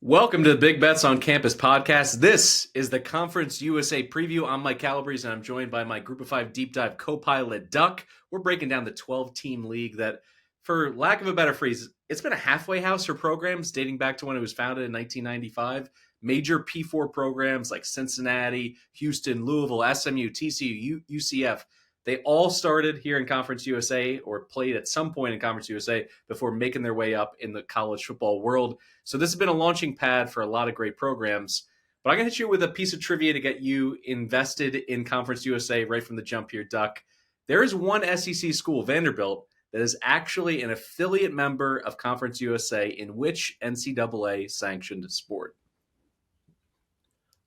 Welcome to the Big Bets on Campus podcast. This is the Conference USA preview. I'm Mike Calabrese, and I'm joined by my Group of 5 deep dive co-pilot, Duck. We're breaking down the 12-team league that, for lack of a better phrase, it's been a halfway house for programs dating back to when it was founded in 1995. Major P4 programs like Cincinnati, Houston, Louisville, SMU, TCU, UCF, they all started here in Conference USA or played at some point in Conference USA before making their way up in the college football world. So this has been a launching pad for a lot of great programs. But I'm going to hit you with a piece of trivia to get you invested in Conference USA right from the jump here, Duck. There is one SEC school, Vanderbilt, that is actually an affiliate member of Conference USA in which NCAA sanctioned sport.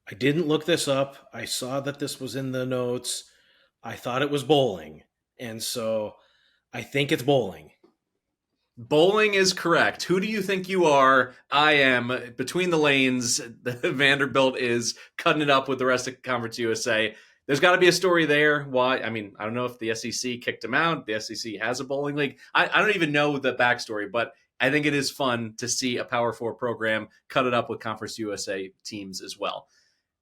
I didn't look this up. I saw that this was in the notes. I thought it was bowling. And so I think it's bowling. Bowling is correct. Who do you think you are? I am. Between the lanes, Vanderbilt is cutting it up with the rest of Conference USA. There's got to be a story there. Why? I mean, I don't know if the SEC kicked him out. The SEC has a bowling league. I don't even know the backstory, but I think it is fun to see a Power 4 program cut it up with Conference USA teams as well.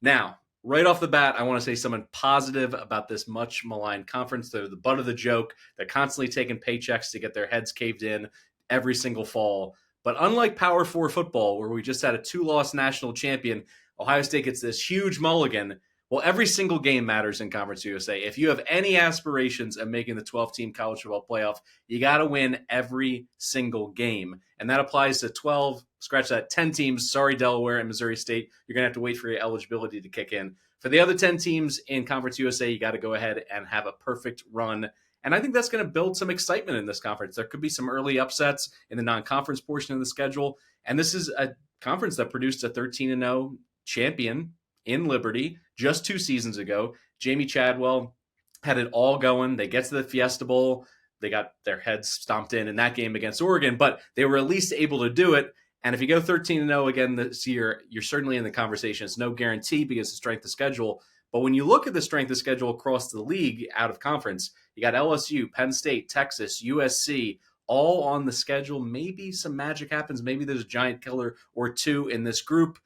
Now, right off the bat, I want to say something positive about this much maligned conference. They're the butt of the joke. They're constantly taking paychecks to get their heads caved in every single fall. But unlike Power 4 football, where we just had a 2-loss national champion, Ohio State gets this huge mulligan. Well, every single game matters in Conference USA. If you have any aspirations of making the 12-team college football playoff, you got to win every single game. And that applies to 12, scratch that, 10 teams. Sorry, Delaware and Missouri State. You're going to have to wait for your eligibility to kick in. For the other 10 teams in Conference USA, you got to go ahead and have a perfect run. And I think that's going to build some excitement in this conference. There could be some early upsets in the non-conference portion of the schedule. And this is a conference that produced a 13-0 champion in Liberty just 2 seasons ago. Jamie Chadwell had it all going. They get to the Fiesta Bowl. They got their heads stomped in that game against Oregon, but they were at least able to do it. And if you go 13-0 again this year, you're certainly in the conversation. It's no guarantee because of strength of schedule. But when you look at the strength of schedule across the league out of conference, you got LSU, Penn State, Texas, USC, all on the schedule. Maybe some magic happens. Maybe there's a giant killer or two in this group.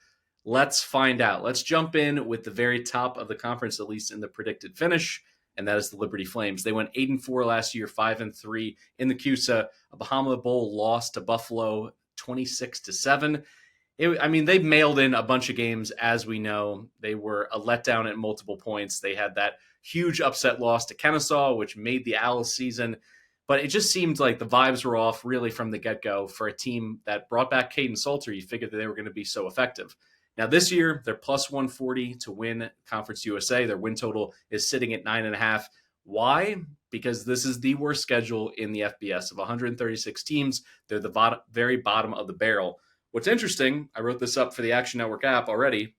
Let's find out. Let's jump in with the very top of the conference, at least in the predicted finish, and that is the Liberty Flames. They went 8-4 last year, 5-3 in the CUSA. A Bahama Bowl loss to Buffalo 26-7. They mailed in a bunch of games, as we know. They were a letdown at multiple points. They had that huge upset loss to Kennesaw, which made the Owls season. But it just seemed like the vibes were off really from the get-go for a team that brought back Caden Salter. You figured that they were going to be so effective. Now, this year, they're plus 140 to win Conference USA. Their win total is sitting at 9.5. Why? Because this is the worst schedule in the FBS. Of 136 teams, they're the very bottom of the barrel. What's interesting, I wrote this up for the Action Network app already,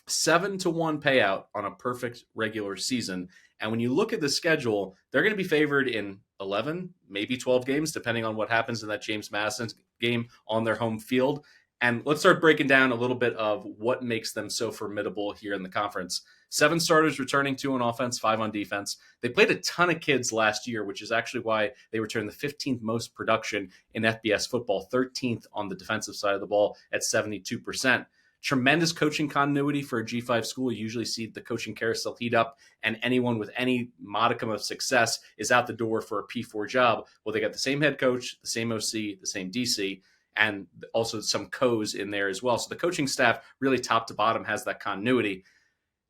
7-1 payout on a perfect regular season. And when you look at the schedule, they're going to be favored in 11, maybe 12 games, depending on what happens in that James Madison game on their home field. And let's start breaking down a little bit of what makes them so formidable here in the conference. 7 starters returning, 2 on offense, 5 on defense. They played a ton of kids last year, which is actually why they returned the 15th most production in FBS football, 13th on the defensive side of the ball at 72%. Tremendous coaching continuity for a G5 school. You usually see the coaching carousel heat up, and anyone with any modicum of success is out the door for a P4 job. Well, they got the same head coach, the same OC, the same DC, and also some co's in there as well. So the coaching staff really top to bottom has that continuity.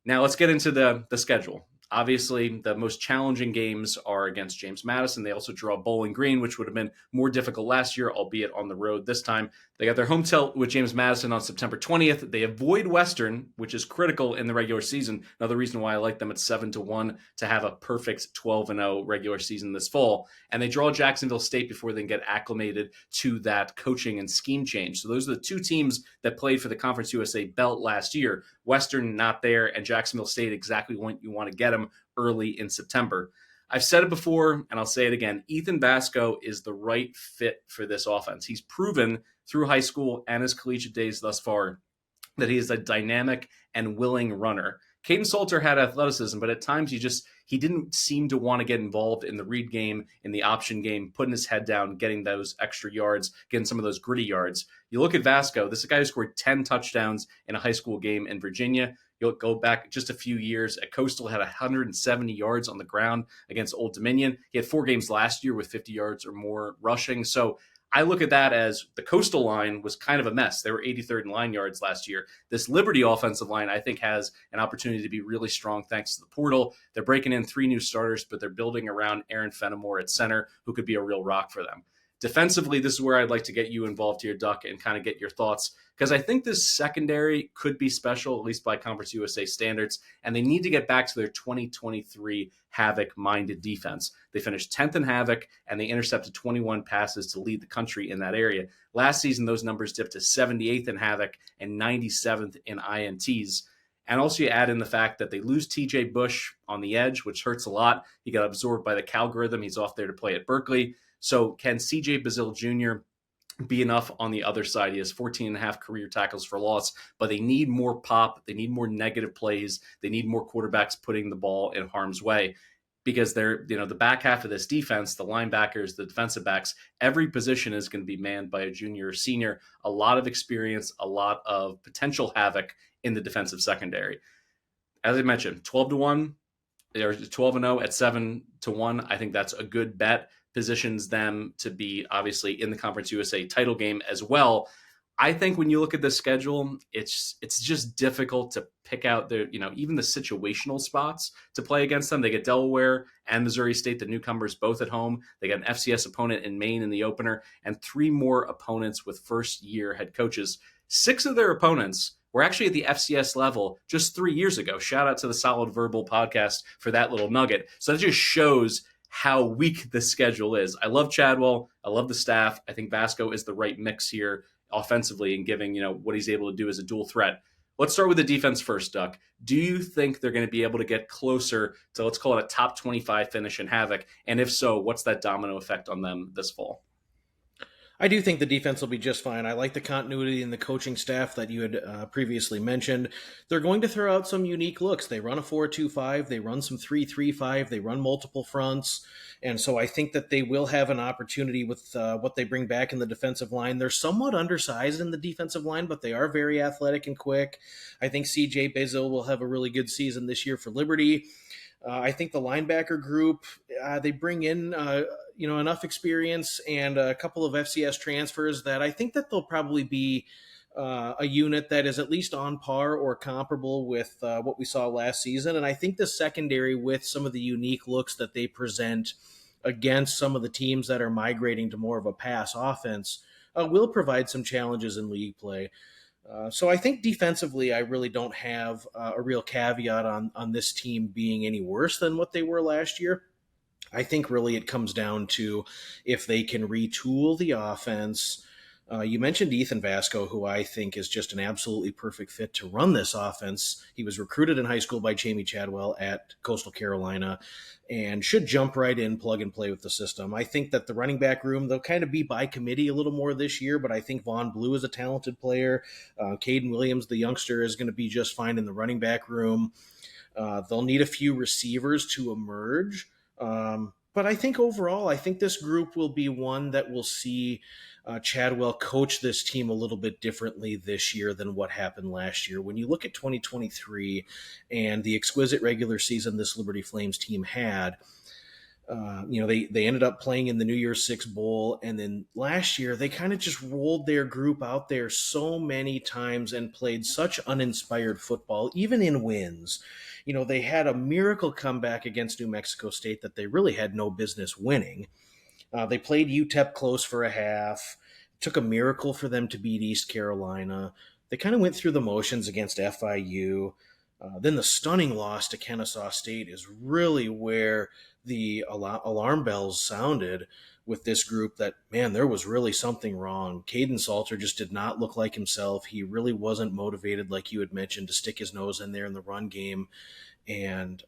Now let's get into the schedule. Obviously, the most challenging games are against James Madison. They also draw Bowling Green, which would have been more difficult last year, albeit on the road this time. They got their home tilt with James Madison on September 20th. They avoid Western, which is critical in the regular season. Another reason why I like them at 7-1 to have a perfect 12-0 regular season this fall. And they draw Jacksonville State before they can get acclimated to that coaching and scheme change. So those are the 2 teams that played for the Conference USA belt last year. Western not there, and Jacksonville State exactly when you want to get them early in September. I've said it before, and I'll say it again. Ethan Basco is the right fit for this offense. He's proven through high school and his collegiate days thus far that he is a dynamic and willing runner. Caden Salter had athleticism, but at times he didn't seem to want to get involved in the read game, in the option game, putting his head down, getting those extra yards, getting some of those gritty yards. You look at Vasco, this is a guy who scored 10 touchdowns in a high school game in Virginia. You'll go back just a few years at Coastal, had 170 yards on the ground against Old Dominion. He had 4 games last year with 50 yards or more rushing. So I look at that as the Coastal line was kind of a mess. They were 83rd in line yards last year. This Liberty offensive line, I think, has an opportunity to be really strong thanks to the portal. They're breaking in 3 new starters, but they're building around Aaron Fenimore at center, who could be a real rock for them. Defensively, this is where I'd like to get you involved here, Duck, and kind of get your thoughts, because I think this secondary could be special, at least by Conference USA standards, and they need to get back to their 2023 Havoc-minded defense. They finished 10th in Havoc, and they intercepted 21 passes to lead the country in that area. Last season, those numbers dipped to 78th in Havoc and 97th in INTs. And also you add in the fact that they lose TJ Bush on the edge, which hurts a lot. He got absorbed by the Calgorithm. He's off there to play at Berkeley. So can CJ Bazille Jr. be enough on the other side? He has 14 and a half career tackles for loss, but they need more pop. They need more negative plays. They need more quarterbacks putting the ball in harm's way, because they're, the back half of this defense, the linebackers, the defensive backs, every position is going to be manned by a junior or senior, a lot of experience, a lot of potential havoc in the defensive secondary. As I mentioned, 12-1 or 12-0 at 7-1. I think that's a good bet. Positions them to be obviously in the Conference USA title game as well. I think when you look at the schedule, it's just difficult to pick out the, even the situational spots to play against them. They get Delaware and Missouri State, the newcomers, both at home. They got an FCS opponent in Maine in the opener, and 3 more opponents with first-year head coaches. 6 of their opponents were actually at the FCS level just 3 years ago. Shout out to the Solid Verbal podcast for that little nugget. So that just shows how weak the schedule is. I love Chadwell. I love the staff. I think Vasco is the right mix here offensively and giving, what he's able to do as a dual threat. Let's start with the defense first, Duck. Do you think they're going to be able to get closer to, let's call it, a top 25 finish in Havoc? And if so, what's that domino effect on them this fall? I do think the defense will be just fine. I like the continuity in the coaching staff that you had previously mentioned. They're going to throw out some unique looks. They run a 4-2-5. They run some 3-3-5. They run multiple fronts. And so I think that they will have an opportunity with what they bring back in the defensive line. They're somewhat undersized in the defensive line, but they are very athletic and quick. I think CJ Bazille will have a really good season this year for Liberty. I think the linebacker group, they bring in enough experience and a couple of FCS transfers that I think that they'll probably be a unit that is at least on par or comparable with what we saw last season. And I think the secondary, with some of the unique looks that they present against some of the teams that are migrating to more of a pass offense, will provide some challenges in league play. So I think defensively, I really don't have a real caveat on this team being any worse than what they were last year. I think really it comes down to if they can retool the offense. You mentioned Ethan Vasco, who I think is just an absolutely perfect fit to run this offense. He was recruited in high school by Jamie Chadwell at Coastal Carolina and should jump right in, plug and play with the system. I think that the running back room, they'll kind of be by committee a little more this year, but I think Vaughn Blue is a talented player. Caden Williams, the youngster, is going to be just fine in the running back room. They'll need a few receivers to emerge. But I think overall, I think this group will be one that will see Chadwell coach this team a little bit differently this year than what happened last year. When you look at 2023 and the exquisite regular season this Liberty Flames team had, they ended up playing in the New Year's Six Bowl, and then last year they kind of just rolled their group out there so many times and played such uninspired football, even in wins. They had a miracle comeback against New Mexico State that they really had no business winning. They played UTEP close for a half. It took a miracle for them to beat East Carolina. They kind of went through the motions against FIU. Then the stunning loss to Kennesaw State is really where the alarm bells sounded with this group that, man, there was really something wrong. Caden Salter just did not look like himself. He really wasn't motivated, like you had mentioned, to stick his nose in there in the run game. And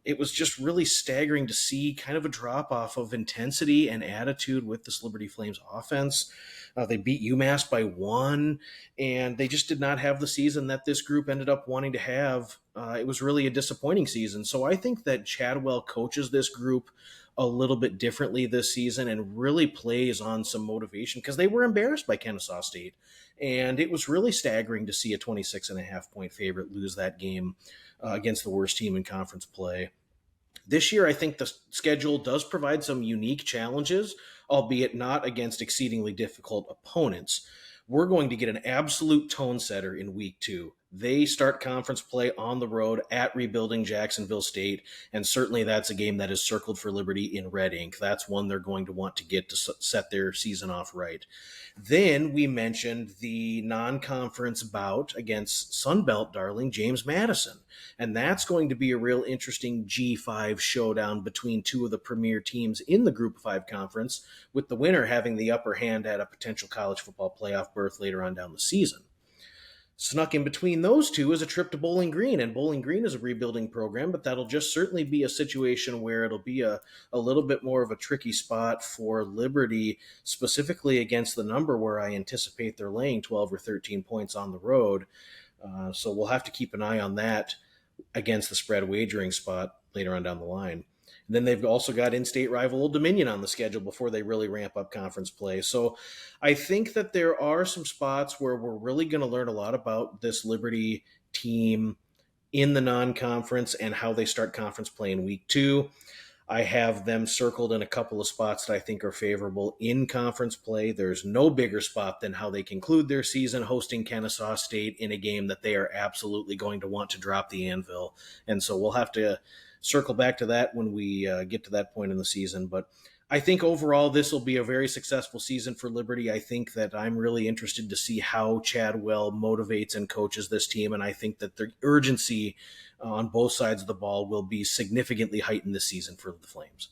it was just really staggering to see kind of a drop off of intensity and attitude with this Liberty Flames offense. They beat UMass by 1, and they just did not have the season that this group ended up wanting to have. It was really a disappointing season. So I think that Chadwell coaches this group a little bit differently this season and really plays on some motivation, because they were embarrassed by Kennesaw State. And it was really staggering to see a 26.5-point favorite lose that game against the worst team in conference play. This year, I think the schedule does provide some unique challenges, albeit not against exceedingly difficult opponents. We're going to get an absolute tone setter in week 2. They start conference play on the road at rebuilding Jacksonville State, and certainly that's a game that is circled for Liberty in red ink. That's one they're going to want to get to set their season off right. Then we mentioned the non-conference bout against Sunbelt darling James Madison, and that's going to be a real interesting G5 showdown between two of the premier teams in the Group of 5 conference, with the winner having the upper hand at a potential college football playoff berth later on down the season. Snuck in between those two is a trip to Bowling Green, and Bowling Green is a rebuilding program, but that'll just certainly be a situation where it'll be a little bit more of a tricky spot for Liberty, specifically against the number where I anticipate they're laying 12 or 13 points on the road. So we'll have to keep an eye on that against the spread wagering spot later on down the line. And then they've also got in-state rival Old Dominion on the schedule before they really ramp up conference play. So I think that there are some spots where we're really going to learn a lot about this Liberty team in the non-conference and how they start conference play in week 2. I have them circled in a couple of spots that I think are favorable in conference play. There's no bigger spot than how they conclude their season hosting Kennesaw State in a game that they are absolutely going to want to drop the anvil. And so we'll have to circle back to that when we get to that point in the season. But I think overall this will be a very successful season for Liberty. I think that I'm really interested to see how Chadwell motivates and coaches this team, and I think that the urgency on both sides of the ball will be significantly heightened this season for the Flames.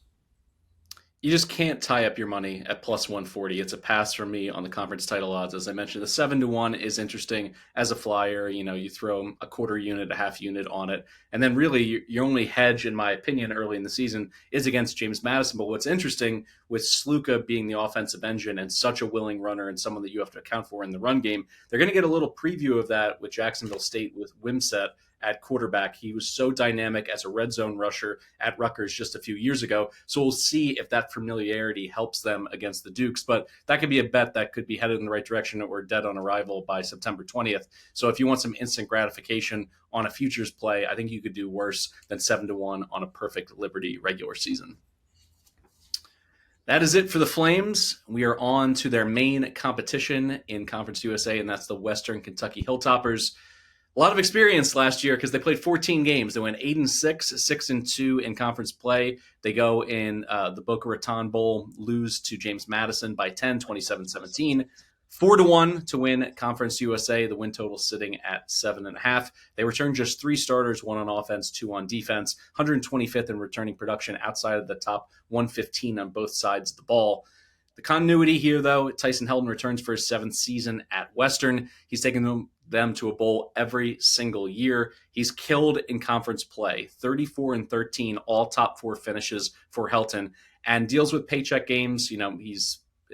You just can't tie up your money at plus 140. It's a pass from me on the conference title odds. As I mentioned, the 7-1 is interesting as a flyer. You know, you throw a quarter unit, a half unit on it. And then really your only hedge, in my opinion, early in the season is against James Madison. But what's interesting with Sluka being the offensive engine and such a willing runner and someone that you have to account for in the run game, they're going to get a little preview of that with Jacksonville State with Wimsett at quarterback. He was so dynamic as a red zone rusher at Rutgers just a few years ago. So we'll see if that familiarity helps them against the Dukes. But that could be a bet that could be headed in the right direction or dead on arrival by September 20th. So if you want some instant gratification on a futures play, I think you could do worse than 7-1 on a perfect Liberty regular season. That is it for the Flames. We are on to their main competition in Conference USA, and that's the Western Kentucky Hilltoppers. A lot of experience last year because they played 14 games. They went 8-6, 6-2 in conference play. They go in the Boca Raton Bowl, lose to James Madison by 10, 27-17. 4-1 to win Conference USA. The win total sitting at 7.5. They returned just 3 starters, 1 on offense, 2 on defense. 125th in returning production outside of the top 115 on both sides of the ball. The continuity here, though, Tyson Heldon returns for his 7th season at Western. He's taken them to a bowl every single year. He's killed in conference play, 34-13, all top 4 finishes for Helton, and deals with paycheck games. You know,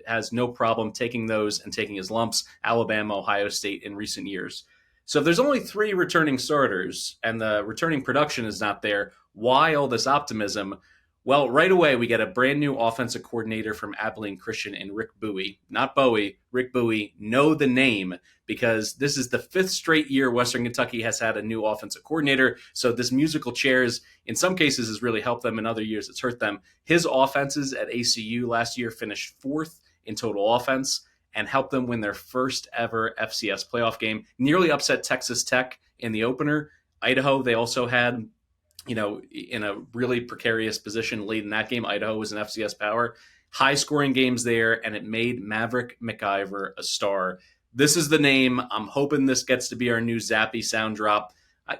has no problem taking those and taking his lumps, Alabama, Ohio State in recent years. So if there's only 3 returning starters and the returning production is not there, why all this optimism? Well, right away, we get a brand new offensive coordinator from Abilene Christian in Rick Bowie. Not Bowie, Rick Bowie. Know the name, because this is the 5th straight year Western Kentucky has had a new offensive coordinator. So this musical chairs, in some cases, has really helped them. In other years, it's hurt them. His offenses at ACU last year finished 4th in total offense and helped them win their first ever FCS playoff game. Nearly upset Texas Tech in the opener. Idaho, they also had, you know, in a really precarious position late in that game. Idaho was an FCS power. High scoring games there, and it made Maverick McIver a star. This is the name. I'm hoping this gets to be our new Zappy sound drop.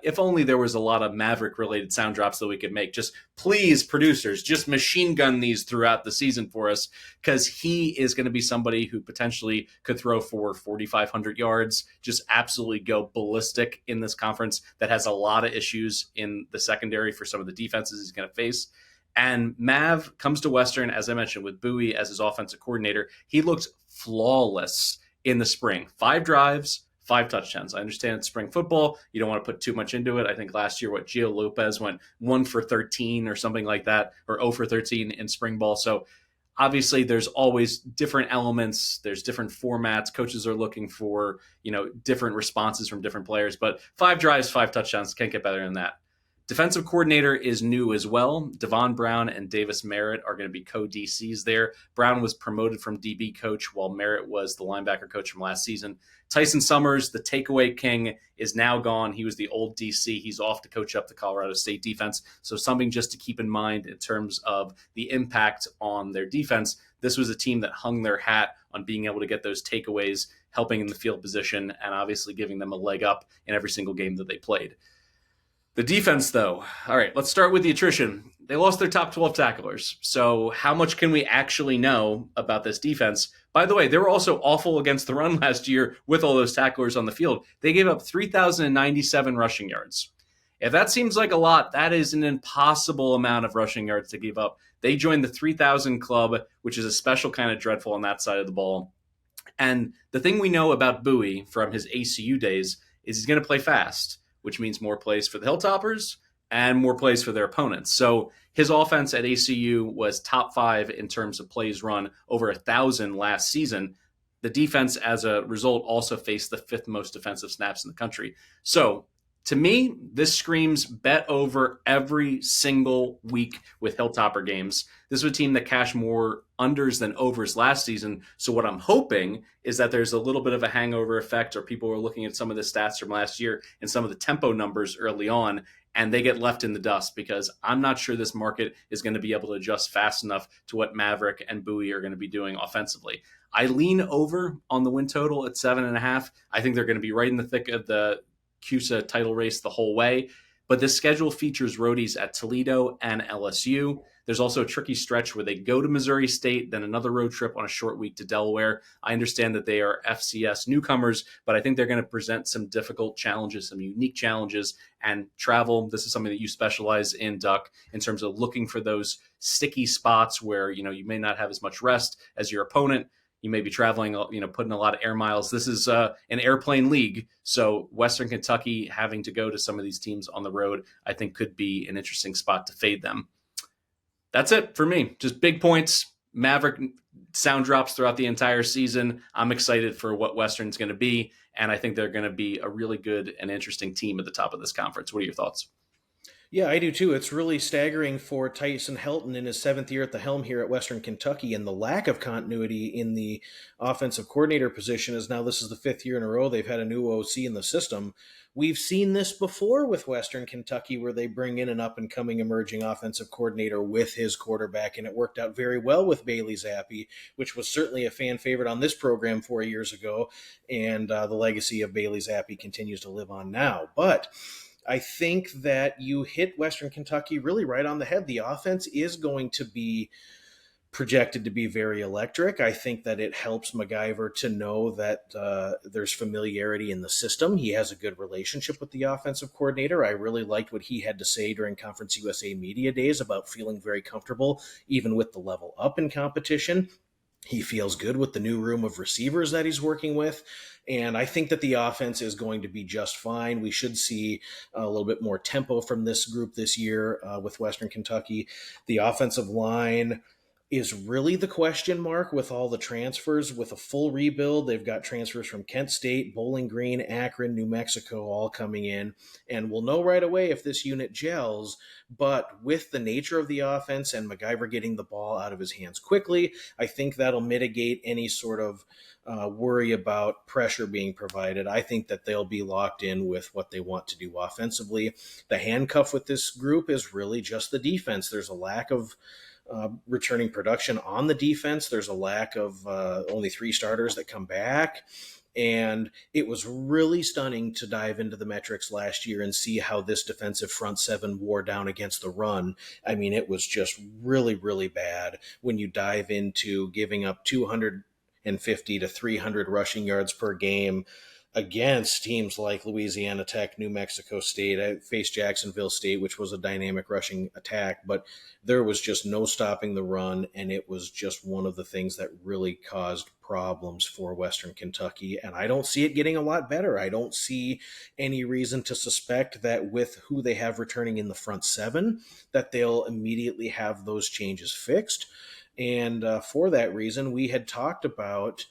If only there was a lot of Maverick related sound drops that we could make. Just please, producers, just machine gun these throughout the season for us, because he is going to be somebody who potentially could throw for 4,500 yards, just absolutely go ballistic in this conference that has a lot of issues in the secondary for some of the defenses he's going to face. And Mav comes to Western, as I mentioned, with Bowie as his offensive coordinator. He looked flawless in the spring. 5 drives, 5 touchdowns. I understand it's spring football. You don't want to put too much into it. I think last year, Gio Lopez went 1 for 13 or something like that, or 0 for 13 in spring ball. So obviously there's always different elements. There's different formats. Coaches are looking for, different responses from different players, but 5 drives, 5 touchdowns, can't get better than that. Defensive coordinator is new as well. Devon Brown and Davis Merritt are going to be co-DCs there. Brown was promoted from DB coach, while Merritt was the linebacker coach from last season. Tyson Summers, the takeaway king, is now gone. He was the old DC. He's off to coach up the Colorado State defense. So something just to keep in mind in terms of the impact on their defense. This was a team that hung their hat on being able to get those takeaways, helping in the field position, and obviously giving them a leg up in every single game that they played. The defense, though, all right, let's start with the attrition. They lost their top 12 tacklers. So how much can we actually know about this defense? By the way, they were also awful against the run last year with all those tacklers on the field. They gave up 3,097 rushing yards. If that seems like a lot, that is an impossible amount of rushing yards to give up. They joined the 3,000 club, which is a special kind of dreadful on that side of the ball. And the thing we know about Bowie from his ACU days is he's going to play fast, which means more plays for the Hilltoppers and more plays for their opponents. So his offense at ACU was top 5 in terms of plays run, over 1,000 last season. The defense, as a result, also faced the 5th most defensive snaps in the country. So to me, this screams bet over every single week with Hilltopper games. This was a team that cashed more unders than overs last season. So what I'm hoping is that there's a little bit of a hangover effect, or people are looking at some of the stats from last year and some of the tempo numbers early on, and they get left in the dust, because I'm not sure this market is going to be able to adjust fast enough to what Maverick and Bowie are going to be doing offensively. I lean over on the win total at 7.5. I think they're going to be right in the thick of the CUSA title race the whole way. But this schedule features roadies at Toledo and LSU. There's also a tricky stretch where they go to Missouri State, then another road trip on a short week to Delaware. I understand that they are FCS newcomers, but I think they're going to present some difficult challenges, some unique challenges, and travel. This is something that you specialize in, Duck, in terms of looking for those sticky spots where, you may not have as much rest as your opponent. You may be traveling, putting a lot of air miles. This is an airplane league. So Western Kentucky having to go to some of these teams on the road, I think could be an interesting spot to fade them. That's it for me. Just big points. Maverick sound drops throughout the entire season. I'm excited for what Western's going to be, and I think they're going to be a really good and interesting team at the top of this conference. What are your thoughts? Yeah, I do too. It's really staggering for Tyson Helton in his 7th year at the helm here at Western Kentucky, and the lack of continuity in the offensive coordinator position is now this is the 5th year in a row they've had a new OC in the system. We've seen this before with Western Kentucky, where they bring in an up-and-coming emerging offensive coordinator with his quarterback, and it worked out very well with Bailey Zappi, which was certainly a fan favorite on this program 4 years ago, and the legacy of Bailey Zappi continues to live on now. But I think that you hit Western Kentucky really right on the head. The offense is going to be projected to be very electric. I think that it helps MacGyver to know that there's familiarity in the system. He has a good relationship with the offensive coordinator. I really liked what he had to say during Conference USA Media Days about feeling very comfortable, even with the level up in competition. He feels good with the new room of receivers that he's working with. And I think that the offense is going to be just fine. We should see a little bit more tempo from this group this year with Western Kentucky. The offensive line is really the question mark with all the transfers. With a full rebuild, they've got transfers from Kent State, Bowling Green, Akron, New Mexico all coming in. And we'll know right away if this unit gels. But with the nature of the offense and MacGyver getting the ball out of his hands quickly, I think that'll mitigate any sort of worry about pressure being provided. I think that they'll be locked in with what they want to do offensively. The handcuff with this group is really just the defense. There's a lack of returning production on the defense. There's a lack of only 3 starters that come back. And it was really stunning to dive into the metrics last year and see how this defensive front seven wore down against the run. I mean, it was just really, really bad when you dive into giving up 250 to 300 rushing yards per game against teams like Louisiana Tech, New Mexico State. I faced Jacksonville State, which was a dynamic rushing attack, but there was just no stopping the run, and it was just one of the things that really caused problems for Western Kentucky, and I don't see it getting a lot better. I don't see any reason to suspect that with who they have returning in the front seven, that they'll immediately have those changes fixed. And for that reason, we had talked about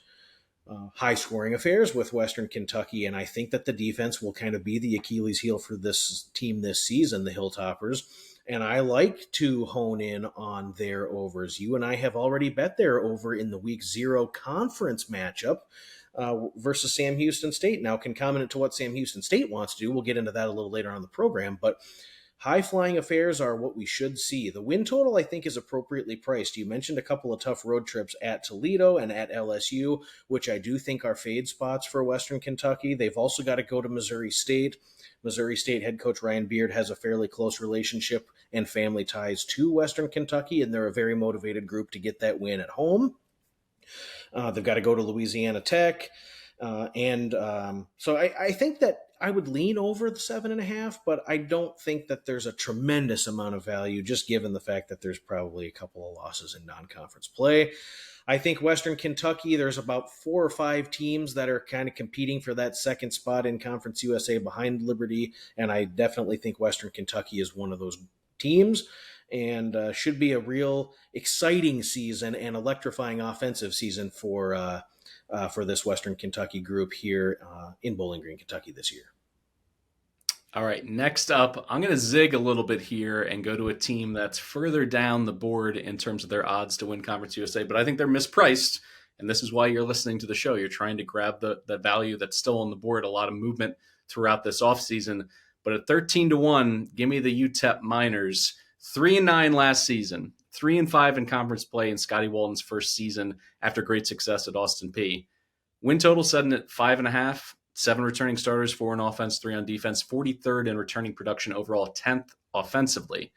high-scoring affairs with Western Kentucky, and I think that the defense will kind of be the Achilles heel for this team this season, the Hilltoppers, and I like to hone in on their overs. You and I have already bet their over in the Week 0 conference matchup versus Sam Houston State. Now, concomitant to what Sam Houston State wants to do, we'll get into that a little later on in the program, but high-flying affairs are what we should see. The win total, I think, is appropriately priced. You mentioned a couple of tough road trips at Toledo and at LSU, which I do think are fade spots for Western Kentucky. They've also got to go to Missouri State. Missouri State head coach Ryan Beard has a fairly close relationship and family ties to Western Kentucky, and they're a very motivated group to get that win at home. They've got to go to Louisiana Tech. So I think that I would lean over the 7.5, but I don't think that there's a tremendous amount of value, just given the fact that there's probably a couple of losses in non-conference play. I think Western Kentucky, there's about 4 or 5 teams that are kind of competing for that second spot in Conference USA behind Liberty, and I definitely think Western Kentucky is one of those teams, and should be a real exciting season and electrifying offensive season for this Western Kentucky group here in Bowling Green, Kentucky this year. All right, next up, I'm going to zig a little bit here and go to a team that's further down the board in terms of their odds to win Conference USA, but I think they're mispriced, and this is why you're listening to the show. You're trying to grab the value that's still on the board, a lot of movement throughout this offseason. But at 13-1, give me the UTEP Miners. 3-9 last season, 3-5 in conference play in Scotty Walton's first season after great success at Austin Peay. Win total set at 5.5, 7 returning starters, 4 on offense, 3 on defense, 43rd in returning production overall, 10th offensively.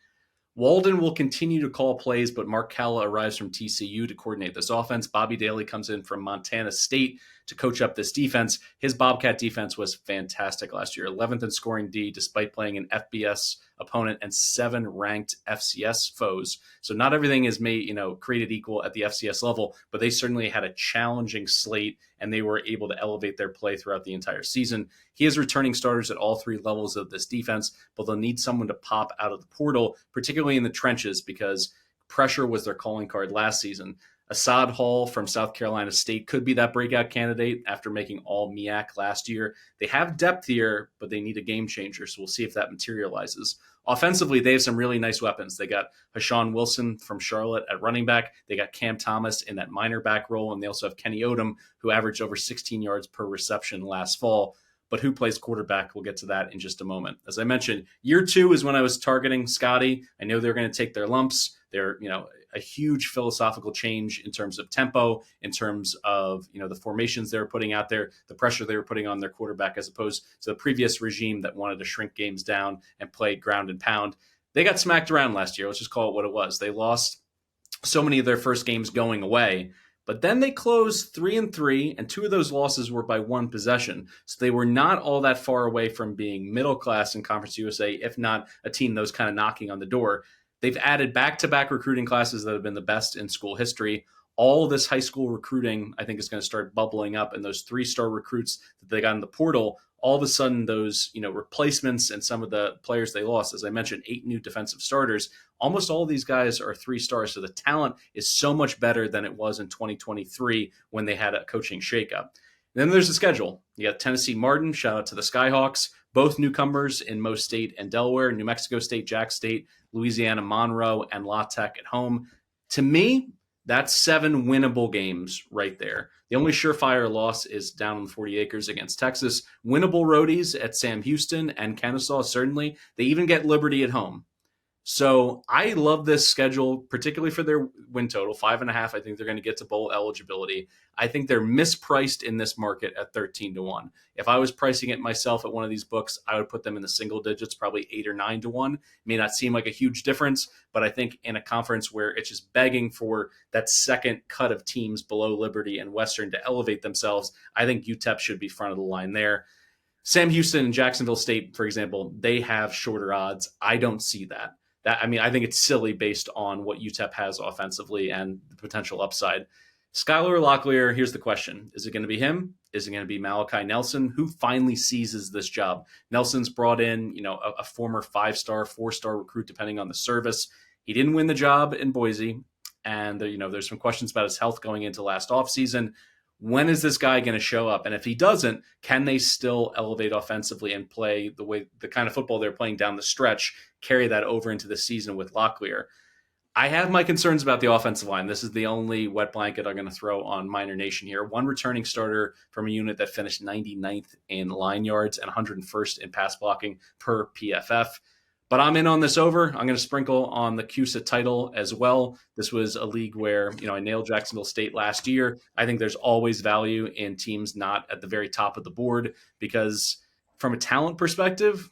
Walden will continue to call plays, but Mark Calla arrives from TCU to coordinate this offense. Bobby Daly comes in from Montana State to coach up this defense. His Bobcat defense was fantastic last year, 11th in scoring D, despite playing an FBS opponent and 7 ranked FCS foes. So not everything is made, created equal at the FCS level, but they certainly had a challenging slate, and they were able to elevate their play throughout the entire season. He has returning starters at all 3 levels of this defense, but they'll need someone to pop out of the portal, particularly in the trenches, because pressure was their calling card last season. Assad Hall from South Carolina State could be that breakout candidate after making all MEAC last year. They have depth here, but they need a game changer, so we'll see if that materializes. Offensively, they have some really nice weapons. They got Hashawn Wilson from Charlotte at running back. They got Cam Thomas in that minor back role, and they also have Kenny Odom, who averaged over 16 yards per reception last fall. But who plays quarterback? We'll get to that in just a moment. As I mentioned, year 2 is when I was targeting Scotty. I know they're going to take their lumps. They're, a huge philosophical change in terms of tempo, in terms of, the formations they were putting out there, the pressure they were putting on their quarterback, as opposed to the previous regime that wanted to shrink games down and play ground and pound. They got smacked around last year. Let's just call it what it was. They lost so many of their first games going away, but then they closed 3-3, and 2 of those losses were by 1 possession. So they were not all that far away from being middle class in Conference USA, if not a team that was kind of knocking on the door. They've added back-to-back recruiting classes that have been the best in school history. All of this high school recruiting, I think, is going to start bubbling up, and those 3-star recruits that they got in the portal, all of a sudden those replacements and some of the players they lost, as I mentioned, 8 new defensive starters, almost all of these guys are 3 stars. So the talent is so much better than it was in 2023 when they had a coaching shakeup. Then there's the schedule. You got Tennessee Martin, shout out to the Skyhawks, both newcomers in Mo State and Delaware, New Mexico State, Jack State, Louisiana Monroe, and La Tech at home. To me, that's 7 winnable games right there. The only surefire loss is down on the 40 acres against Texas. Winnable roadies at Sam Houston and Kennesaw, certainly. They even get Liberty at home. So I love this schedule, particularly for their win total, 5.5. I think they're going to get to bowl eligibility. I think they're mispriced in this market at 13-1. If I was pricing it myself at one of these books, I would put them in the single digits, probably 8 or 9-1. It may not seem like a huge difference, but I think in a conference where it's just begging for that second cut of teams below Liberty and Western to elevate themselves, I think UTEP should be front of the line there. Sam Houston and Jacksonville State, for example, they have shorter odds. I don't see that. I think it's silly based on what UTEP has offensively and the potential upside. Skylar Locklear, here's the question. Is it going to be him? Is it going to be Malachi Nelson? Who finally seizes this job? Nelson's brought in, a former 5-star, 4-star recruit, depending on the service. He didn't win the job in Boise. And, there's some questions about his health going into last offseason. When is this guy going to show up? And if he doesn't, can they still elevate offensively and play the kind of football they're playing down the stretch, carry that over into the season with Locklear? I have my concerns about the offensive line. This is the only wet blanket I'm going to throw on Miner Nation here. One returning starter from a unit that finished 99th in line yards and 101st in pass blocking per PFF. But I'm in on this over. I'm going to sprinkle on the CUSA title as well. This was a league where, I nailed Jacksonville State last year. I think there's always value in teams not at the very top of the board because from a talent perspective,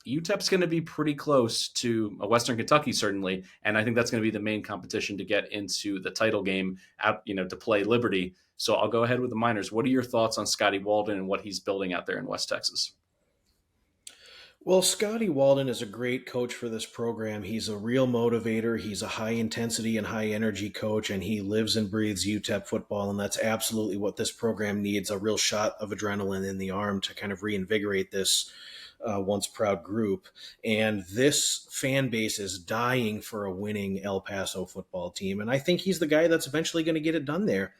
UTEP's going to be pretty close to Western Kentucky, certainly. And I think that's going to be the main competition to get into the title game out, to play Liberty. So I'll go ahead with the Miners. What are your thoughts on Scotty Walden and what he's building out there in West Texas? Well, Scotty Walden is a great coach for this program. He's a real motivator. He's a high intensity and high energy coach, and he lives and breathes UTEP football. And that's absolutely what this program needs, a real shot of adrenaline in the arm to kind of reinvigorate this once proud group. And this fan base is dying for a winning El Paso football team. And I think he's the guy that's eventually going to get it done there.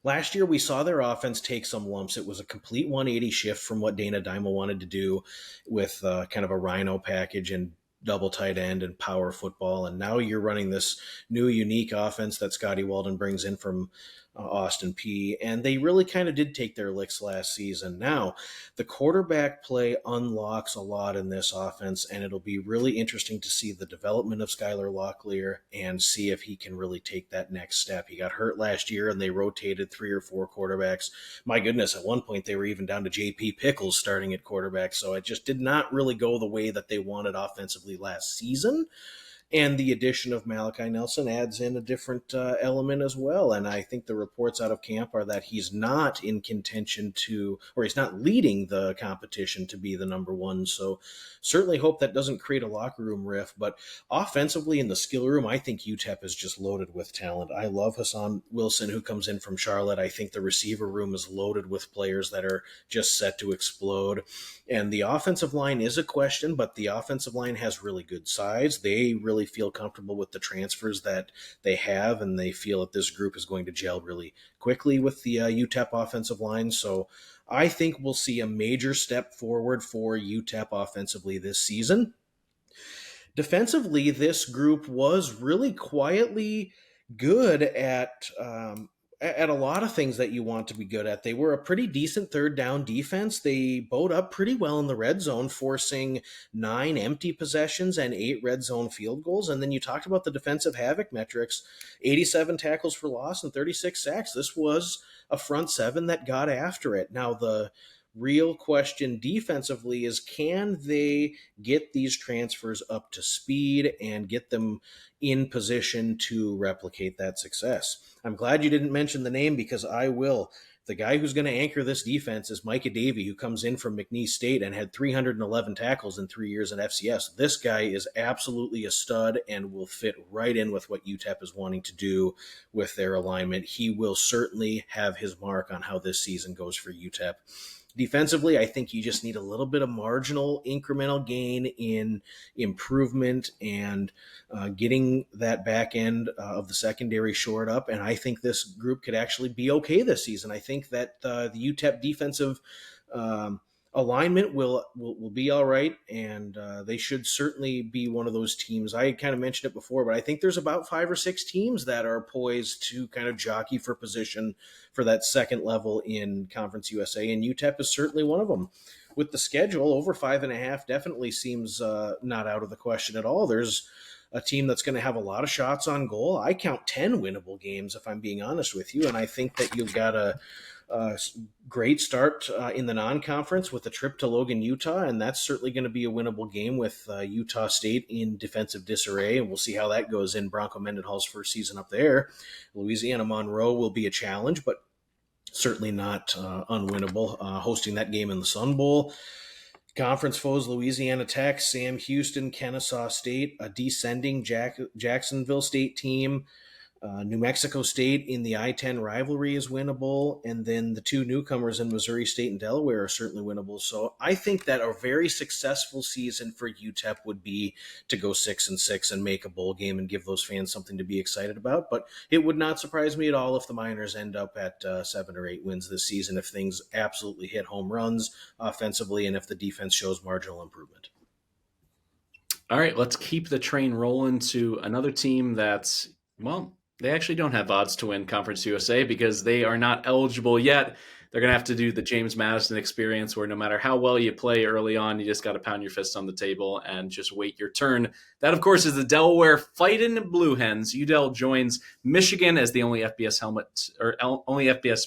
Last year, we saw their offense take some lumps. It was a complete 180 shift from what Dana Dima wanted to do with kind of a rhino package and double tight end and power football. And now you're running this new unique offense that Scotty Walden brings in from Austin Peay. And they really kind of did take their licks last season. Now, the quarterback play unlocks a lot in this offense, and it'll be really interesting to see the development of Skylar Locklear and see if he can really take that next step. He got hurt last year, and they rotated 3 or 4 quarterbacks. My goodness, at one point they were even down to J.P. Pickles starting at quarterback, so it just did not really go the way that they wanted offensively last season. And the addition of Malachi Nelson adds in a different element as well. And I think the reports out of camp are that he's not in contention or he's not leading the competition to be the number one. So certainly hope that doesn't create a locker room rift. But offensively in the skill room, I think UTEP is just loaded with talent. I love Hassan Wilson, who comes in from Charlotte. I think the receiver room is loaded with players that are just set to explode. And the offensive line is a question, but the offensive line has really good size. They really feel comfortable with the transfers that they have, and they feel that this group is going to gel really quickly with the UTEP offensive line. So I think we'll see a major step forward for UTEP offensively this season. Defensively, this group was really quietly good at a lot of things that you want to be good at. They were a pretty decent third down defense. They bowed up pretty well in the red zone, forcing 9 empty possessions and 8 red zone field goals. And then you talked about the defensive havoc metrics, 87 tackles for loss and 36 sacks. This was a front 7 that got after it. Now, the real question defensively is, can they get these transfers up to speed and get them in position to replicate that success? I'm glad you didn't mention the name because I will. The guy who's going to anchor this defense is Micah Davey, who comes in from McNeese State and had 311 tackles in 3 years at FCS. This guy is absolutely a stud and will fit right in with what UTEP is wanting to do with their alignment. He will certainly have his mark on how this season goes for UTEP. Defensively, I think you just need a little bit of marginal incremental gain in improvement and getting that back end of the secondary shored up. And I think this group could actually be okay this season. I think that the UTEP defensive alignment will be all right, and they should certainly be one of those teams. I kind of mentioned it before, but I think there's about 5 or 6 teams that are poised to kind of jockey for position for that second level in Conference USA, and UTEP is certainly one of them. with the schedule, over 5.5 definitely seems not out of the question at all. There's a team that's going to have a lot of shots on goal. I count 10 winnable games, if I'm being honest with you, and I think that you've got a great start in the non-conference with a trip to Logan, Utah, and that's certainly going to be a winnable game with Utah State in defensive disarray, and we'll see how that goes in Bronco Mendenhall's first season up there. Louisiana Monroe will be a challenge, but certainly not unwinnable, hosting that game in the Sun Bowl. Conference foes, Louisiana Tech, Sam Houston, Kennesaw State, a descending Jacksonville State team. New Mexico State in the I-10 rivalry is winnable, and then the two newcomers in Missouri State and Delaware are certainly winnable. So I think that a very successful season for UTEP would be to go 6-6 and make a bowl game and give those fans something to be excited about. But it would not surprise me at all if the Miners end up at 7 or 8 wins this season, if things absolutely hit home runs offensively and if the defense shows marginal improvement. All right, let's keep the train rolling to another team that's, well, they actually don't have odds to win Conference USA because they are not eligible yet. They're going to have to do the James Madison experience where no matter how well you play early on, you just got to pound your fist on the table and just wait your turn. That, of course, is the Delaware Fightin' Blue Hens. UDEL joins Michigan as the only FBS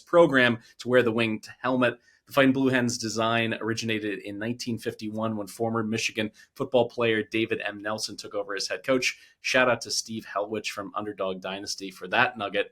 program to wear the winged helmet. The Fightin' Blue Hens design originated in 1951 when former Michigan football player David M. Nelson took over as head coach. Shout out to Steve Helwich from Underdog Dynasty for that nugget.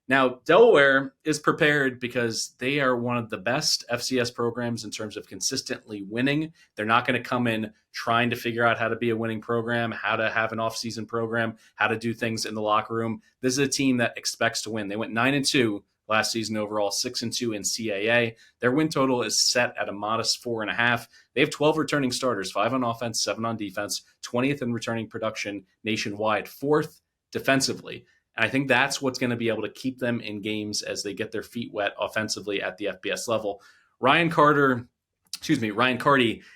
Now, Delaware is prepared because they are one of the best FCS programs in terms of consistently winning. They're not going to come in trying to figure out how to be a winning program, how to have an off-season program, how to do things in the locker room. This is a team that expects to win. They went 9-2 last season overall, 6-2 in CAA. Their win total is set at a modest 4.5. They have 12 returning starters, 5 on offense, 7 on defense, 20th in returning production nationwide, 4th defensively. And I think that's what's going to be able to keep them in games as they get their feet wet offensively at the FBS level. Ryan Carty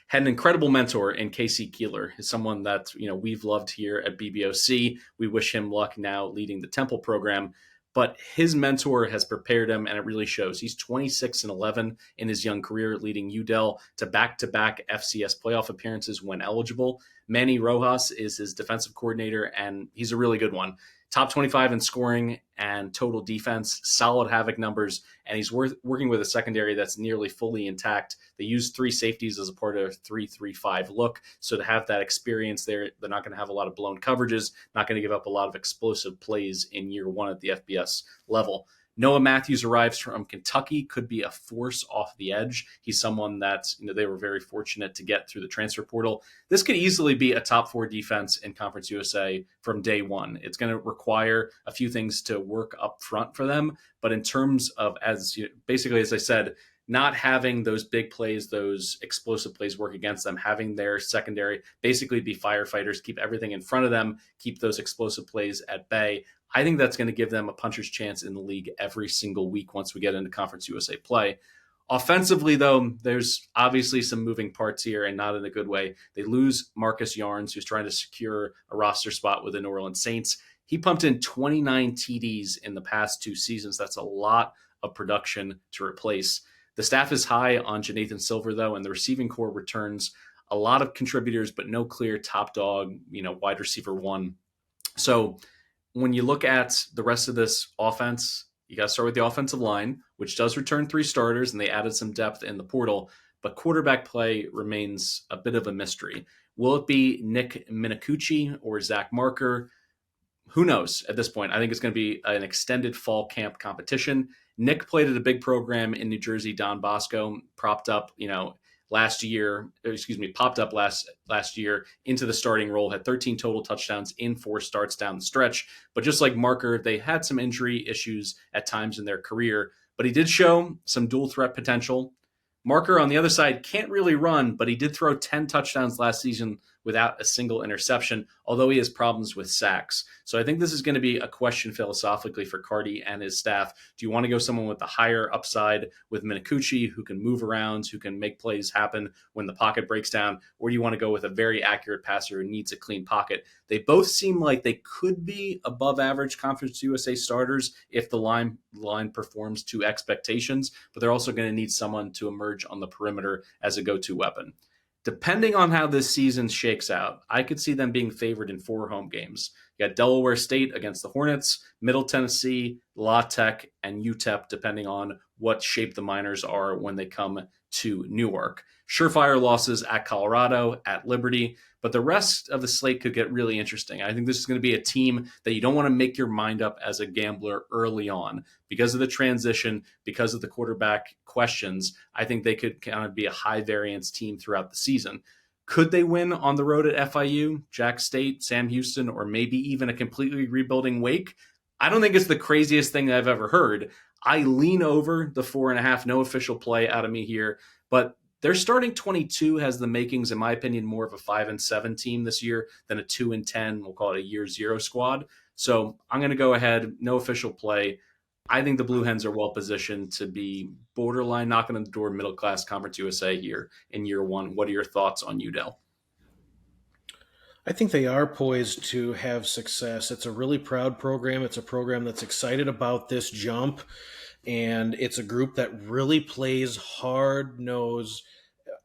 had an incredible mentor in Casey Keeler. He's someone that we've loved here at BBOC. We wish him luck now leading the Temple program. But his mentor has prepared him, and it really shows. He's 26-11 in his young career, leading UDEL to back-to-back FCS playoff appearances when eligible. Manny Rojas is his defensive coordinator, and he's a really good one. Top 25 in scoring and total defense, solid Havoc numbers, and he's working with a secondary that's nearly fully intact. They use 3 safeties as a part of a 3-3-5 look, so to have that experience there, they're not going to have a lot of blown coverages, not going to give up a lot of explosive plays in year one at the FBS level. Noah Matthews arrives from Kentucky, could be a force off the edge. He's someone that they were very fortunate to get through the transfer portal. This could easily be a top 4 defense in Conference USA from day one. It's going to require a few things to work up front for them, but in terms of, as I said, not having those big plays, those explosive plays work against them, having their secondary basically be firefighters, keep everything in front of them, keep those explosive plays at bay. I think that's going to give them a puncher's chance in the league every single week once we get into Conference USA play. Offensively, though, there's obviously some moving parts here and not in a good way. They lose Marcus Yarns, who's trying to secure a roster spot with the New Orleans Saints. He pumped in 29 TDs in the past 2 seasons. That's a lot of production to replace. The staff is high on Jonathan Silver, though, and the receiving core returns a lot of contributors, but no clear top dog, wide receiver 1. So when you look at the rest of this offense, you got to start with the offensive line, which does return 3 starters, and they added some depth in the portal, but quarterback play remains a bit of a mystery. Will it be Nick Minicucci or Zach Marker? Who knows at this point? I think it's going to be an extended fall camp competition. Nick played at a big program in New Jersey, Don Bosco, popped up last year into the starting role, had 13 total touchdowns in 4 starts down the stretch. But just like Marker, they had some injury issues at times in their career, but he did show some dual threat potential. Marker on the other side can't really run, but he did throw 10 touchdowns last season without a single interception, although he has problems with sacks. So I think this is going to be a question philosophically for Carty and his staff. Do you want to go someone with the higher upside with Minicucci, who can move around, who can make plays happen when the pocket breaks down, or do you want to go with a very accurate passer who needs a clean pocket? They both seem like they could be above average Conference USA starters if the line performs to expectations, but they're also going to need someone to emerge on the perimeter as a go-to weapon. Depending on how this season shakes out, I could see them being favored in 4 home games. You got Delaware State against the Hornets, Middle Tennessee, La Tech, and UTEP, depending on what shape the Miners are when they come to Newark. Surefire losses at Colorado, at Liberty, but the rest of the slate could get really interesting. I think this is going to be a team that you don't want to make your mind up as a gambler early on because of the transition, because of the quarterback questions. I think they could kind of be a high variance team throughout the season. Could they win on the road at FIU, Jack State, Sam Houston, or maybe even a completely rebuilding Wake? I don't think it's the craziest thing I've ever heard. I lean over the 4.5, no official play out of me here, but their starting 22 has the makings, in my opinion, more of a 5-7 team this year than a 2-10. We'll call it a year 0 squad. So I'm going to go ahead, no official play. I think the Blue Hens are well positioned to be borderline knocking on the door middle class Conference USA here in year 1. What are your thoughts on UDEL? I think they are poised to have success. It's a really proud program. It's a program that's excited about this jump, and it's a group that really plays hard-nosed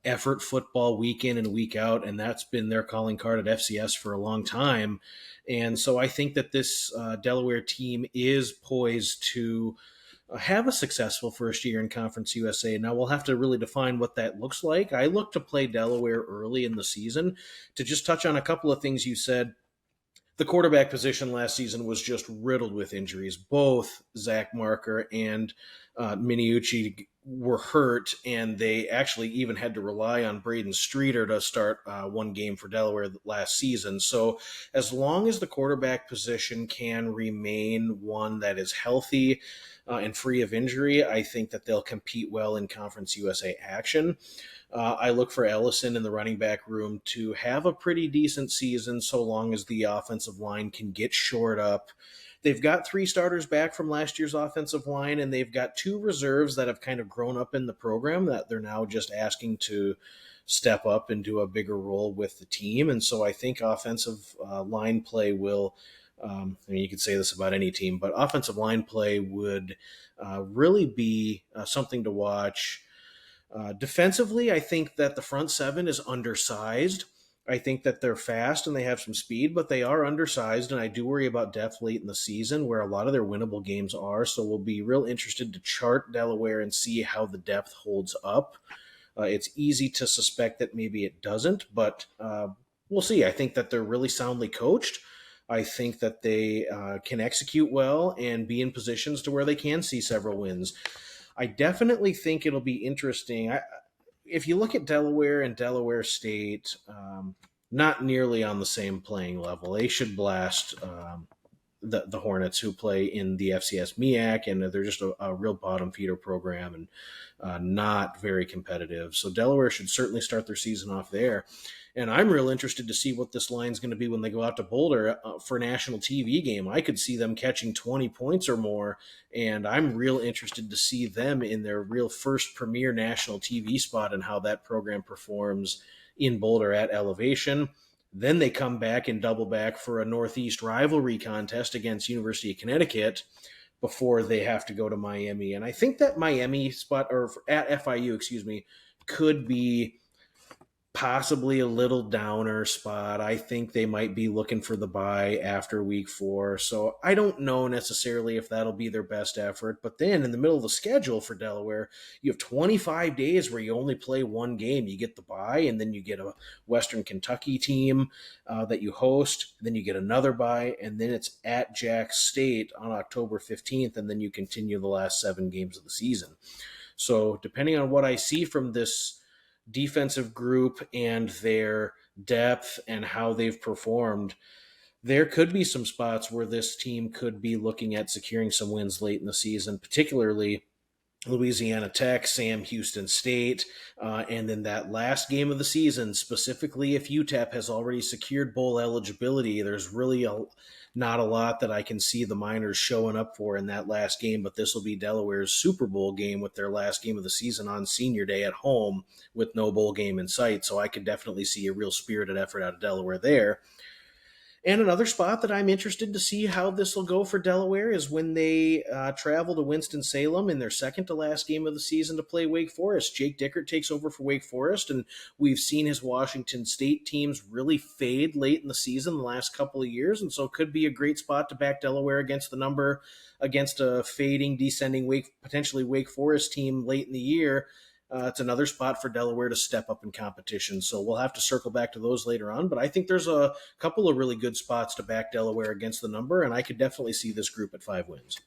effort football week in and week out, and that's been their calling card at FCS for a long time. And so I think that this Delaware team is poised to have a successful first year in Conference USA. Now we'll have to really define what that looks like. I look to play Delaware early in the season. To just touch on a couple of things you said, the quarterback position last season was just riddled with injuries. Both Zach Marker and Miniucci were hurt, and they actually even had to rely on Braden Streeter to start one game for Delaware last season. So as long as the quarterback position can remain one that is healthy and free of injury, I think that they'll compete well in Conference USA action. I look for Ellison in the running back room to have a pretty decent season so long as the offensive line can get shored up. They've got 3 starters back from last year's offensive line, and they've got 2 reserves that have kind of grown up in the program that they're now just asking to step up and do a bigger role with the team. And so I think offensive line play will you could say this about any team, but offensive line play would really be something to watch. Defensively, I think that the front 7 is undersized. I think that they're fast and they have some speed, but they are undersized, and I do worry about depth late in the season where a lot of their winnable games are, so we'll be real interested to chart Delaware and see how the depth holds up. It's easy to suspect that maybe it doesn't, but we'll see. I think that they're really soundly coached. I think that they can execute well and be in positions to where they can see several wins. I definitely think it'll be interesting. If you look at Delaware and Delaware State, not nearly on the same playing level. They should blast the Hornets, who play in the FCS MEAC, and they're just a real bottom feeder program and not very competitive. So Delaware should certainly start their season off there. And I'm real interested to see what this line's going to be when they go out to Boulder for a national TV game. I could see them catching 20 points or more, and I'm real interested to see them in their real first premier national TV spot and how that program performs in Boulder at elevation. Then they come back and double back for a Northeast rivalry contest against University of Connecticut before they have to go to Miami. And I think that Miami spot, or at FIU, could be possibly a little downer spot. I think they might be looking for the bye after week 4. So I don't know necessarily if that'll be their best effort. But then in the middle of the schedule for Delaware, you have 25 days where you only play one game. You get the bye, and then you get a Western Kentucky team that you host. Then you get another bye, and then it's at Jack State on October 15th, and then you continue the last 7 games of the season. So depending on what I see from this defensive group and their depth and how they've performed, there could be some spots where this team could be looking at securing some wins late in the season, particularly Louisiana Tech, Sam Houston State, and then that last game of the season, specifically if UTEP has already secured bowl eligibility, there's really not a lot that I can see the Miners showing up for in that last game, but this will be Delaware's Super Bowl game with their last game of the season on senior day at home with no bowl game in sight, so I could definitely see a real spirited effort out of Delaware there. And another spot that I'm interested to see how this will go for Delaware is when they travel to Winston-Salem in their second to last game of the season to play Wake Forest. Jake Dickert takes over for Wake Forest, and we've seen his Washington State teams really fade late in the season the last couple of years, and so it could be a great spot to back Delaware against the number against a fading, descending potentially Wake Forest team late in the year. It's another spot for Delaware to step up in competition. So we'll have to circle back to those later on. But I think there's a couple of really good spots to back Delaware against the number, and I could definitely see this group at 5 wins.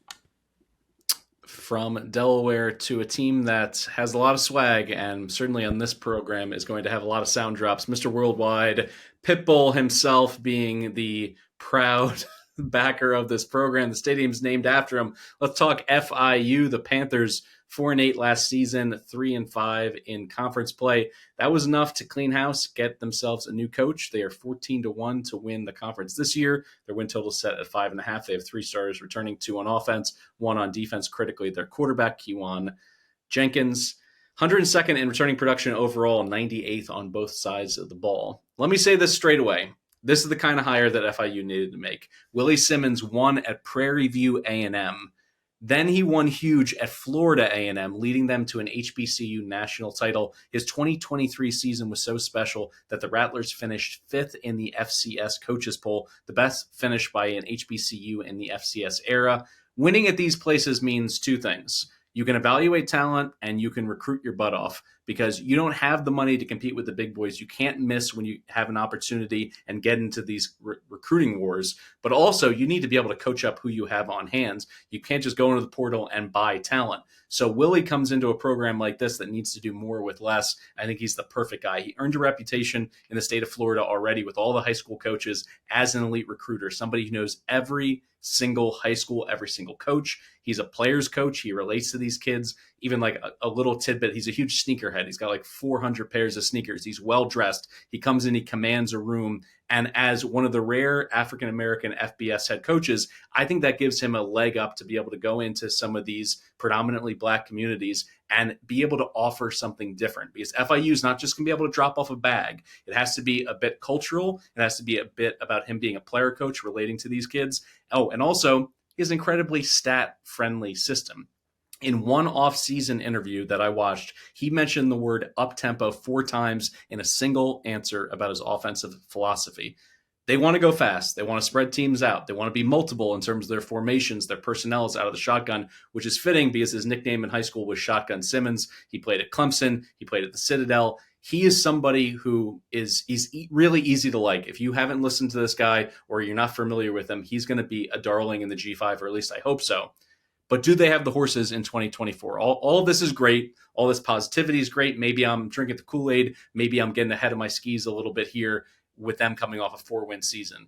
From Delaware to a team that has a lot of swag and certainly on this program is going to have a lot of sound drops. Mr. Worldwide, Pitbull himself being the proud backer of this program. The stadium's named after him. Let's talk FIU. The Panthers 4-8 last season, 3-5 in conference play. That was enough to clean house, get themselves a new coach. They are 14-1 to win the conference this year. Their win total set at 5.5. They have 3 starters returning, 2 on offense, 1 on defense. Critically, their quarterback, Kewan Jenkins, 102nd in returning production overall, 98th on both sides of the ball. Let me say this straight away. This is the kind of hire that FIU needed to make. Willie Simmons won at Prairie View A&M. Then he won huge at Florida A&M, leading them to an HBCU national title. His 2023 season was so special that the Rattlers finished 5th in the FCS coaches poll, the best finish by an HBCU in the FCS era. Winning at these places means 2 things. You can evaluate talent and you can recruit your butt off because you don't have the money to compete with the big boys. You can't miss when you have an opportunity and get into these recruiting wars. But also, you need to be able to coach up who you have on hands. You can't just go into the portal and buy talent. So Willie comes into a program like this that needs to do more with less. I think he's the perfect guy. He earned a reputation in the state of Florida already with all the high school coaches as an elite recruiter, somebody who knows every single high school, every single coach. He's a player's coach. He relates to these kids. Even like a little tidbit, he's a huge sneakerhead. He's got like 400 pairs of sneakers. He's well dressed. He comes in, he commands a room. And as one of the rare African-American FBS head coaches, I think that gives him a leg up to be able to go into some of these predominantly Black communities and be able to offer something different. Because FIU is not just going to be able to drop off a bag. It has to be a bit cultural. It has to be a bit about him being a player coach relating to these kids. Oh, and also his incredibly stat-friendly system. In one off-season interview that I watched, he mentioned the word up-tempo 4 times in a single answer about his offensive philosophy. They want to go fast. They want to spread teams out. They want to be multiple in terms of their formations, their personnels out of the shotgun, which is fitting because his nickname in high school was Shotgun Simmons. He played at Clemson. He played at the Citadel. He is somebody who is really easy to like. If you haven't listened to this guy or you're not familiar with him, he's going to be a darling in the G5, or at least I hope so. But do they have the horses in 2024? All of this is great. All this positivity is great. Maybe I'm drinking the Kool-Aid. Maybe I'm getting ahead of my skis a little bit here with them coming off a 4-win season.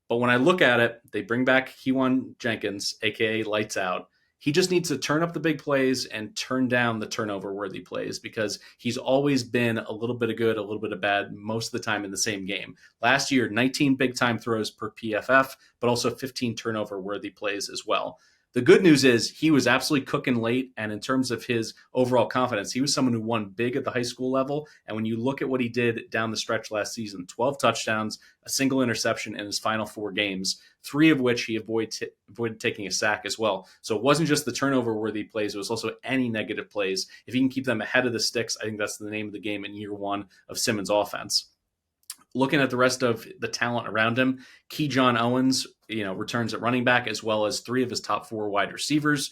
But when I look at it, they bring back Kewan Jenkins, a.k.a. Lights Out. He just needs to turn up the big plays and turn down the turnover-worthy plays because he's always been a little bit of good, a little bit of bad, most of the time in the same game. Last year, 19 big-time throws per PFF, but also 15 turnover-worthy plays as well. The good news is he was absolutely cooking late, and in terms of his overall confidence, he was someone who won big at the high school level. And when you look at what he did down the stretch last season, 12 touchdowns, a single interception in his final 4 games, 3 of which he avoided taking a sack as well. So it wasn't just the turnover-worthy plays, it was also any negative plays. If he can keep them ahead of the sticks, I think that's the name of the game in year 1 of Simmons' offense. Looking at the rest of the talent around him, Keyjon Owens, returns at running back, as well as 3 of his top 4 wide receivers.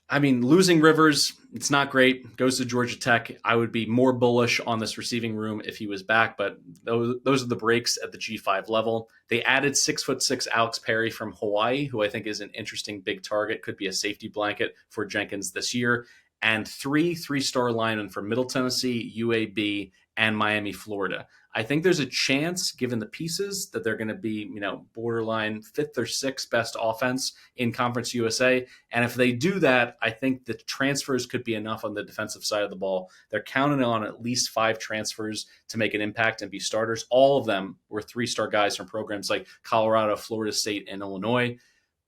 I mean, losing Rivers, it's not great. Goes to Georgia Tech. I would be more bullish on this receiving room if he was back, but those are the breaks at the G5 level. They added 6'6" Alex Perry from Hawaii, who I think is an interesting big target, could be a safety blanket for Jenkins this year. and three-star linemen from Middle Tennessee, UAB, and Miami, Florida. I think there's a chance, given the pieces, that they're going to be, borderline fifth or sixth best offense in Conference USA. And if they do that, I think the transfers could be enough on the defensive side of the ball. They're counting on at least 5 transfers to make an impact and be starters. All of them were 3-star guys from programs like Colorado, Florida State, and Illinois.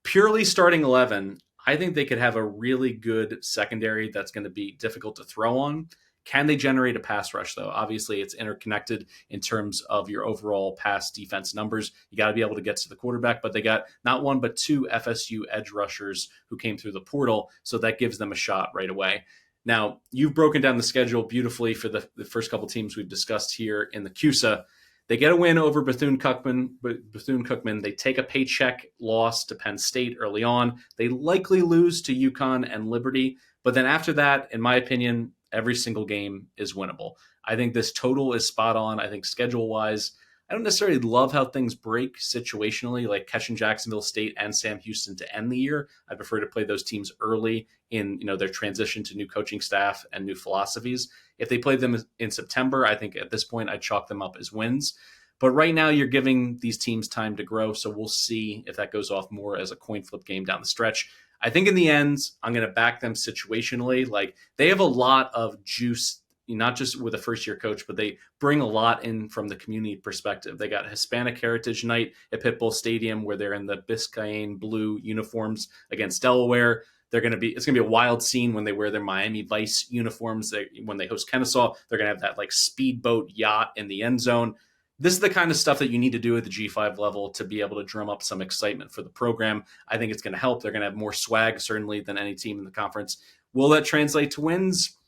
Purely starting 11, I think they could have a really good secondary that's going to be difficult to throw on. Can they generate a pass rush, though? Obviously, it's interconnected in terms of your overall pass defense numbers. You got to be able to get to the quarterback, but they got not one but 2 FSU edge rushers who came through the portal, so that gives them a shot right away. Now, you've broken down the schedule beautifully for the first couple teams we've discussed here in the CUSA. They get a win over Bethune-Cookman. They take a paycheck loss to Penn State early on. They likely lose to UConn and Liberty. But then after that, in my opinion, every single game is winnable. I think this total is spot on. I think schedule-wise, I don't necessarily love how things break situationally, like catching Jacksonville State and Sam Houston to end the year. I prefer to play those teams early in their transition to new coaching staff and new philosophies. If they played them in September, I think at this point I'd chalk them up as wins. But right now you're giving these teams time to grow, so we'll see if that goes off more as a coin flip game down the stretch. I think in the end, I'm going to back them situationally. Like, they have a lot of juice, not just with a first-year coach, but they bring a lot in from the community perspective. They got Hispanic Heritage Night at Pitbull Stadium, where they're in the Biscayne blue uniforms against Delaware. It's going to be a wild scene when they wear their Miami Vice uniforms. When they host Kennesaw, they're going to have that like speedboat yacht in the end zone. This is the kind of stuff that you need to do at the G5 level to be able to drum up some excitement for the program. I think it's going to help. They're going to have more swag, certainly, than any team in the conference. Will that translate to wins?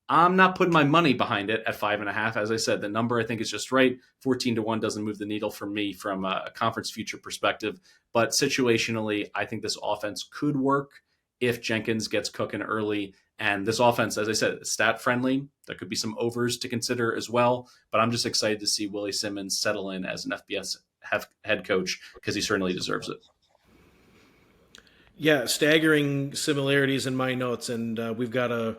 I'm not putting my money behind it at 5.5. As I said, the number I think is just right. 14-1 doesn't move the needle for me from a conference future perspective. But situationally, I think this offense could work if Jenkins gets cooking early. And this offense, as I said, is stat friendly. There could be some overs to consider as well. But I'm just excited to see Willie Simmons settle in as an FBS head coach, because he certainly deserves it. Yeah, staggering similarities in my notes. And we've got a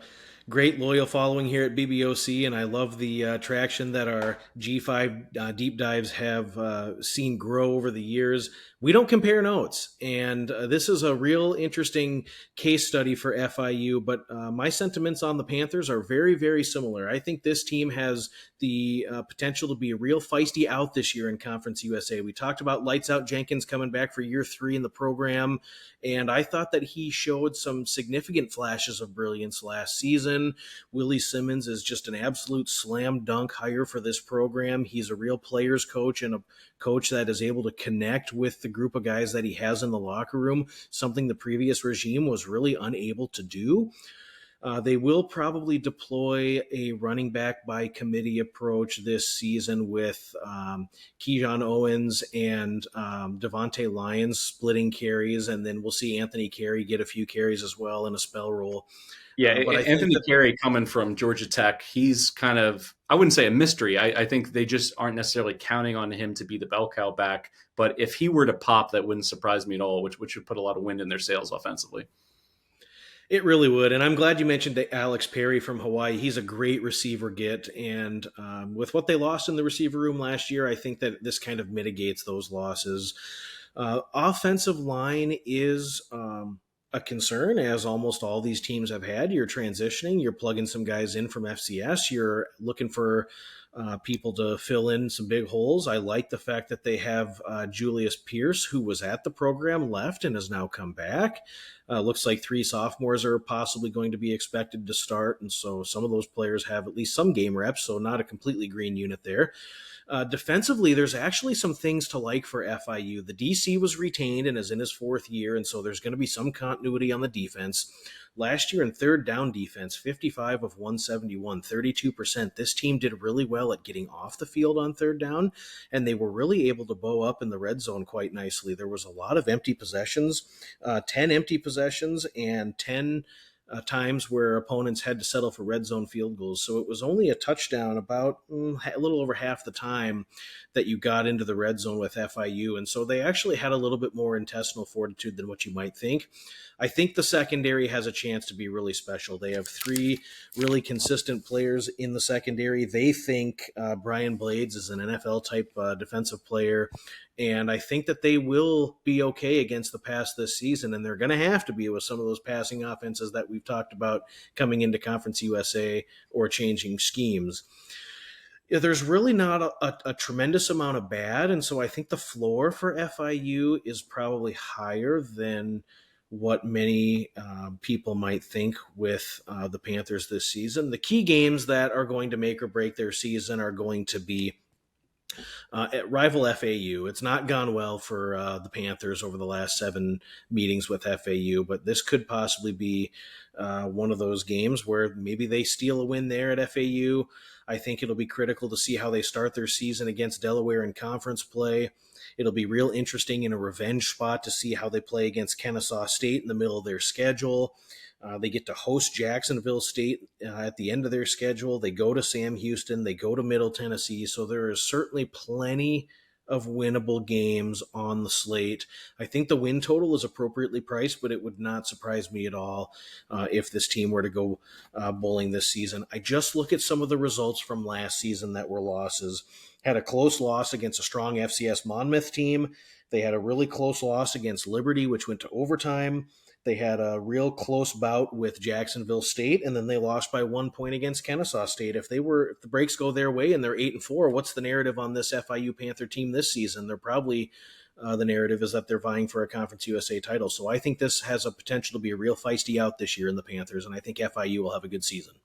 great loyal following here at BBOC, and I love the traction that our G5 deep dives have seen grow over the years. We don't compare notes, and this is a real interesting case study for FIU, but my sentiments on the Panthers are very, very similar. I think this team has the potential to be a real feisty out this year in Conference USA. We talked about Lights Out Jenkins coming back for year 3 in the program, and I thought that he showed some significant flashes of brilliance last season. Willie Simmons is just an absolute slam dunk hire for this program. He's a real players coach and a coach that is able to connect with the group of guys that he has in the locker room, something the previous regime was really unable to do. They will probably deploy a running back by committee approach this season with Keyshawn Owens and Devontae Lyons splitting carries, and then we'll see Anthony Carey get a few carries as well in a spell role. Yeah, Anthony Carey coming from Georgia Tech, he's kind of, I wouldn't say a mystery. I think they just aren't necessarily counting on him to be the bell cow back. But if he were to pop, that wouldn't surprise me at all, which would put a lot of wind in their sails offensively. It really would. And I'm glad you mentioned Alex Perry from Hawaii. He's a great receiver get. And with what they lost in the receiver room last year, I think that this kind of mitigates those losses. Offensive line is a concern, as almost all these teams have had. You're transitioning, you're plugging some guys in from FCS, you're looking for people to fill in some big holes. I like the fact that they have Julius Pierce, who was at the program, left and has now come back. Looks like 3 sophomores are possibly going to be expected to start, and so some of those players have at least some game reps, so not a completely green unit there. Defensively, there's actually some things to like for FIU. The DC was retained and is in his 4th year, and so there's going to be some continuity on the defense. Last year in third down defense, 55 of 171, 32%. This team did really well at getting off the field on third down, and they were really able to bow up in the red zone quite nicely. There was a lot of empty possessions, 10 empty possessions and 10 times where opponents had to settle for red zone field goals. So it was only a touchdown about a little over half the time that you got into the red zone with FIU. And so they actually had a little bit more intestinal fortitude than what you might think. I think the secondary has a chance to be really special. They have three really consistent players in the secondary. They think Brian Blades is an NFL-type defensive player, and I think that they will be okay against the pass this season, and they're going to have to be with some of those passing offenses that we've talked about coming into Conference USA or changing schemes. There's really not a tremendous amount of bad, and so I think the floor for FIU is probably higher than what many people might think with the Panthers this season. The key games that are going to make or break their season are going to be at rival FAU. It's not gone well for the Panthers over the last 7 meetings with FAU, but this could possibly be one of those games where maybe they steal a win there at FAU. I think it'll be critical to see how they start their season against Delaware in conference play. It'll be real interesting in a revenge spot to see how they play against Kennesaw State in the middle of their schedule. They get to host Jacksonville State at the end of their schedule. They go to Sam Houston. They go to Middle Tennessee. So there is certainly plenty of winnable games on the slate. I think the win total is appropriately priced, but it would not surprise me at all if this team were to go bowling this season. I just look at some of the results from last season that were losses. Had a close loss against a strong FCS Monmouth team. They had a really close loss against Liberty, which went to overtime. They had a real close bout with Jacksonville State, and then they lost by 1 point against Kennesaw State. If the breaks go their way and they're 8-4, what's the narrative on this FIU Panther team this season? They're probably the narrative is that they're vying for a Conference USA title. So I think this has a potential to be a real feisty out this year in the Panthers, and I think FIU will have a good season.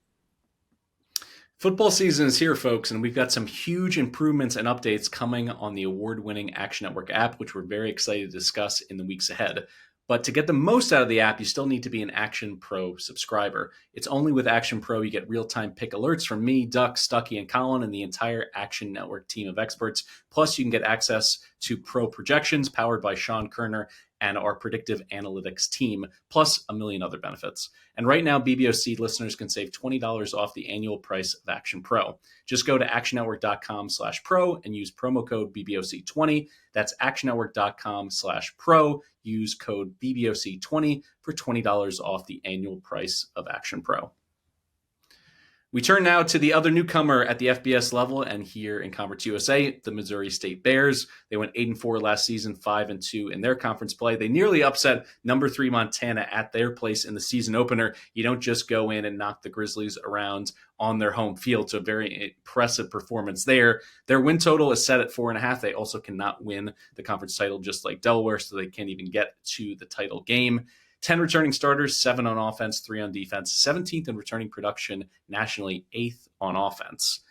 Football season is here, folks, and we've got some huge improvements and updates coming on the award-winning Action Network app, which we're very excited to discuss in the weeks ahead. But to get the most out of the app, you still need to be an Action Pro subscriber. It's only with Action Pro you get real-time pick alerts from me, Duck, Stucky, and Colin, and the entire Action Network team of experts. Plus, you can get access to pro projections powered by Sean Kerner and our predictive analytics team, plus a million other benefits. And right now, BBOC listeners can save $20 off the annual price of Action Pro. Just go to actionnetwork.com/pro and use promo code BBOC20. That's actionnetwork.com/pro. Use code BBOC20 for $20 off the annual price of Action Pro. We turn now to the other newcomer at the FBS level and here in Conference USA, the Missouri State Bears. They went 8-4 last season, 5-2 in their conference play. They nearly upset number 3 Montana at their place in the season opener. You don't just go in and knock the Grizzlies around on their home field. So a very impressive performance there. Their win total is set at 4.5. They also cannot win the conference title just like Delaware, so they can't even get to the title game. 10 returning starters, 7 on offense, 3 on defense, 17th in returning production nationally, 8th on offense.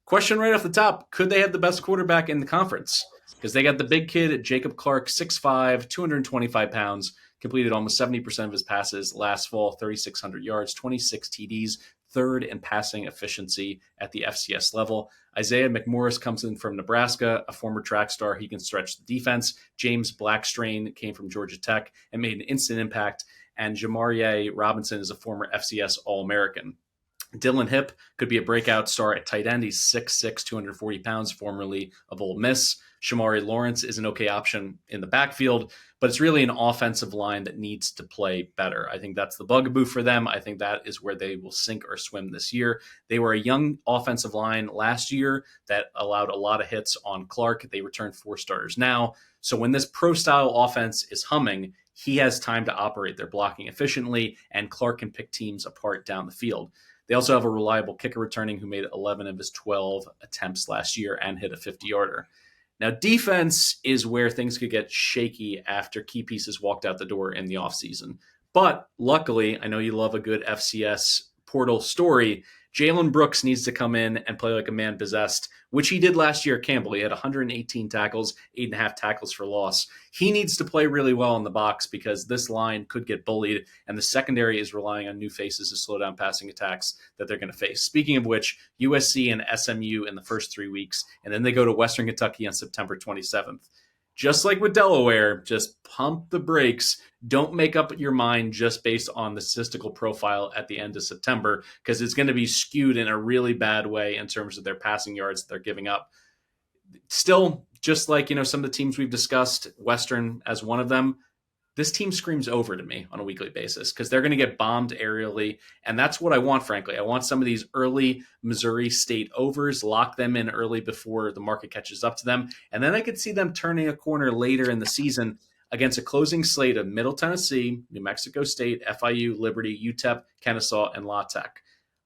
Question right off the top, could they have the best quarterback in the conference? Because they got the big kid, Jacob Clark, 6'5", 225 pounds, completed almost 70% of his passes last fall, 3,600 yards, 26 TDs, third in passing efficiency at the FCS level. Isaiah McMorris comes in from Nebraska, a former track star. He can stretch the defense. James Blackstrain came from Georgia Tech and made an instant impact. And Jamarie Robinson is a former FCS All-American. Dylan Hipp could be a breakout star at tight end. He's 6'6", 240 pounds, formerly of Ole Miss. Shamari Lawrence is an okay option in the backfield, but it's really an offensive line that needs to play better. I think that's the bugaboo for them. I think that is where they will sink or swim this year. They were a young offensive line last year that allowed a lot of hits on Clark. They returned 4 starters now. So when this pro-style offense is humming, he has time to operate their blocking efficiently, and Clark can pick teams apart down the field. They also have a reliable kicker returning who made 11 of his 12 attempts last year and hit a 50-yarder. Now, defense is where things could get shaky after key pieces walked out the door in the offseason. But luckily, I know you love a good FCS portal story. Jalen Brooks needs to come in and play like a man possessed, which he did last year at Campbell. He had 118 tackles, 8.5 tackles for loss. He needs to play really well in the box because this line could get bullied, and the secondary is relying on new faces to slow down passing attacks that they're going to face. Speaking of which, USC and SMU in the first 3 weeks, and then they go to Western Kentucky on September 27th. just like with Delaware, just pump the brakes. Don't make up your mind just based on the statistical profile at the end of September, because it's going to be skewed in a really bad way in terms of their passing yards that they're giving up. Still, just like, some of the teams we've discussed, Western as one of them, this team screams over to me on a weekly basis because they're going to get bombed aerially. And that's what I want, frankly. I want some of these early Missouri State overs, lock them in early before the market catches up to them. And then I could see them turning a corner later in the season against a closing slate of Middle Tennessee, New Mexico State, FIU, Liberty, UTEP, Kennesaw, and La Tech.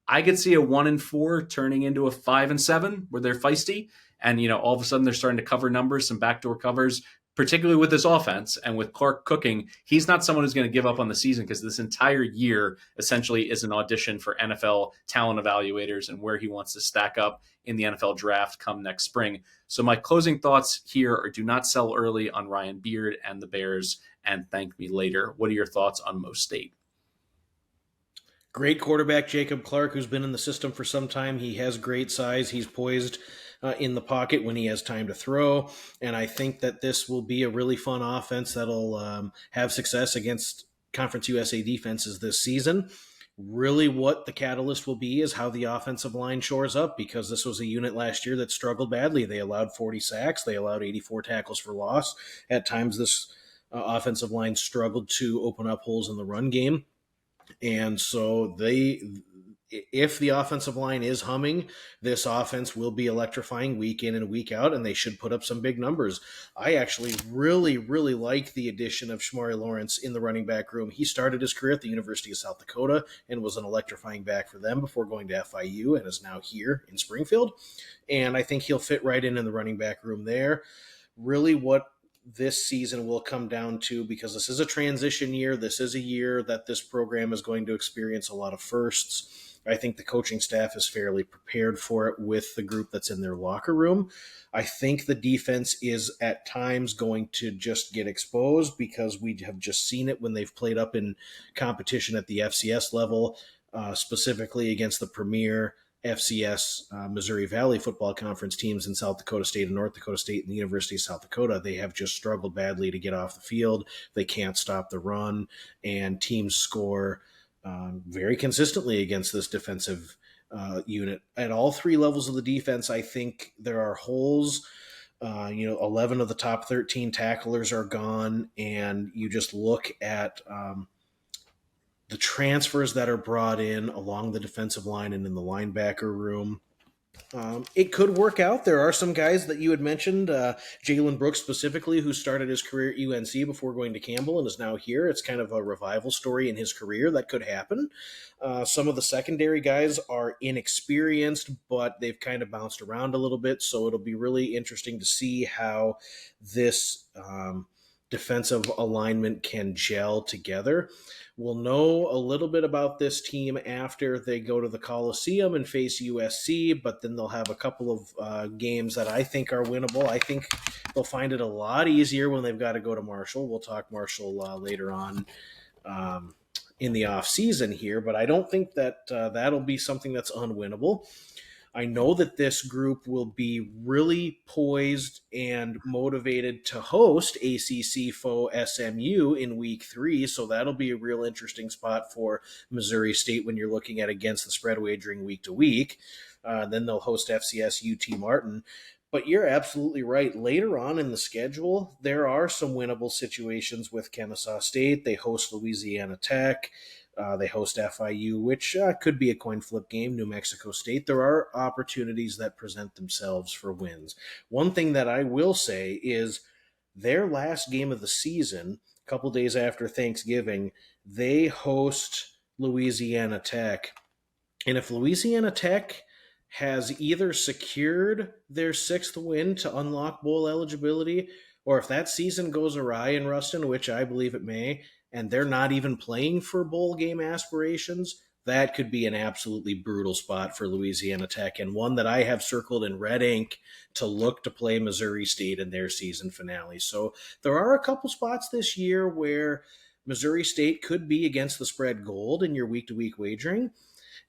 I could see a 1-4 turning into a 5-7 where they're feisty. And, all of a sudden they're starting to cover numbers, some backdoor covers, particularly with this offense and with Clark cooking. He's not someone who's going to give up on the season, because this entire year essentially is an audition for NFL talent evaluators and where he wants to stack up in the NFL draft come next spring. So my closing thoughts here are: do not sell early on Ryan Beard and the Bears, and thank me later. What are your thoughts on Mo State? Great quarterback, Jacob Clark, who's been in the system for some time. He has great size. He's poised in the pocket when he has time to throw. And I think that this will be a really fun offense that'll have success against Conference USA defenses this season. Really what the catalyst will be is how the offensive line shores up, because this was a unit last year that struggled badly. They allowed 40 sacks. They allowed 84 tackles for loss. At times, this offensive line struggled to open up holes in the run game. And so if the offensive line is humming, this offense will be electrifying week in and week out, and they should put up some big numbers. I actually really, really like the addition of Shamari Lawrence in the running back room. He started his career at the University of South Dakota and was an electrifying back for them before going to FIU, and is now here in Springfield. And I think he'll fit right in the running back room there. Really what this season will come down to, because this is a transition year. This is a year that this program is going to experience a lot of firsts. I think the coaching staff is fairly prepared for it with the group that's in their locker room. I think the defense is at times going to just get exposed, because we have just seen it when they've played up in competition at the FCS level, specifically against the premier FCS Missouri Valley Football Conference teams in South Dakota State and North Dakota State and the University of South Dakota. They have just struggled badly to get off the field. They can't stop the run, and teams score very consistently against this defensive unit. At all three levels of the defense, I think there are holes. 11 of the top 13 tacklers are gone, and you just look at the transfers that are brought in along the defensive line and in the linebacker room. It could work out. There are some guys that you had mentioned, Jalen Brooks specifically, who started his career at UNC before going to Campbell and is now here. It's kind of a revival story in his career. That could happen. Some of the secondary guys are inexperienced, but they've kind of bounced around a little bit, so it'll be really interesting to see how this defensive alignment can gel together. We'll know a little bit about this team after they go to the Coliseum and face USC, but then they'll have a couple of games that I think are winnable. I think they'll find it a lot easier when they've got to go to Marshall. We'll talk Marshall later on in the offseason here, but I don't think that that'll be something that's unwinnable. I know that this group will be really poised and motivated to host ACC foe SMU in week 3, so that'll be a real interesting spot for Missouri State when you're looking at against the spread wagering week to week. Then they'll host FCS UT Martin. But you're absolutely right. Later on in the schedule, there are some winnable situations with Kennesaw State. They host Louisiana Tech. They host FIU, which could be a coin flip game. New Mexico State. There are opportunities that present themselves for wins. One thing that I will say is their last game of the season, a couple days after Thanksgiving, they host Louisiana Tech. And if Louisiana Tech has either secured their 6th win to unlock bowl eligibility, or if that season goes awry in Ruston, which I believe it may, and they're not even playing for bowl game aspirations, that could be an absolutely brutal spot for Louisiana Tech, and one that I have circled in red ink to look to play Missouri State in their season finale. So there are a couple spots this year where Missouri State could be against the spread gold in your week-to-week wagering.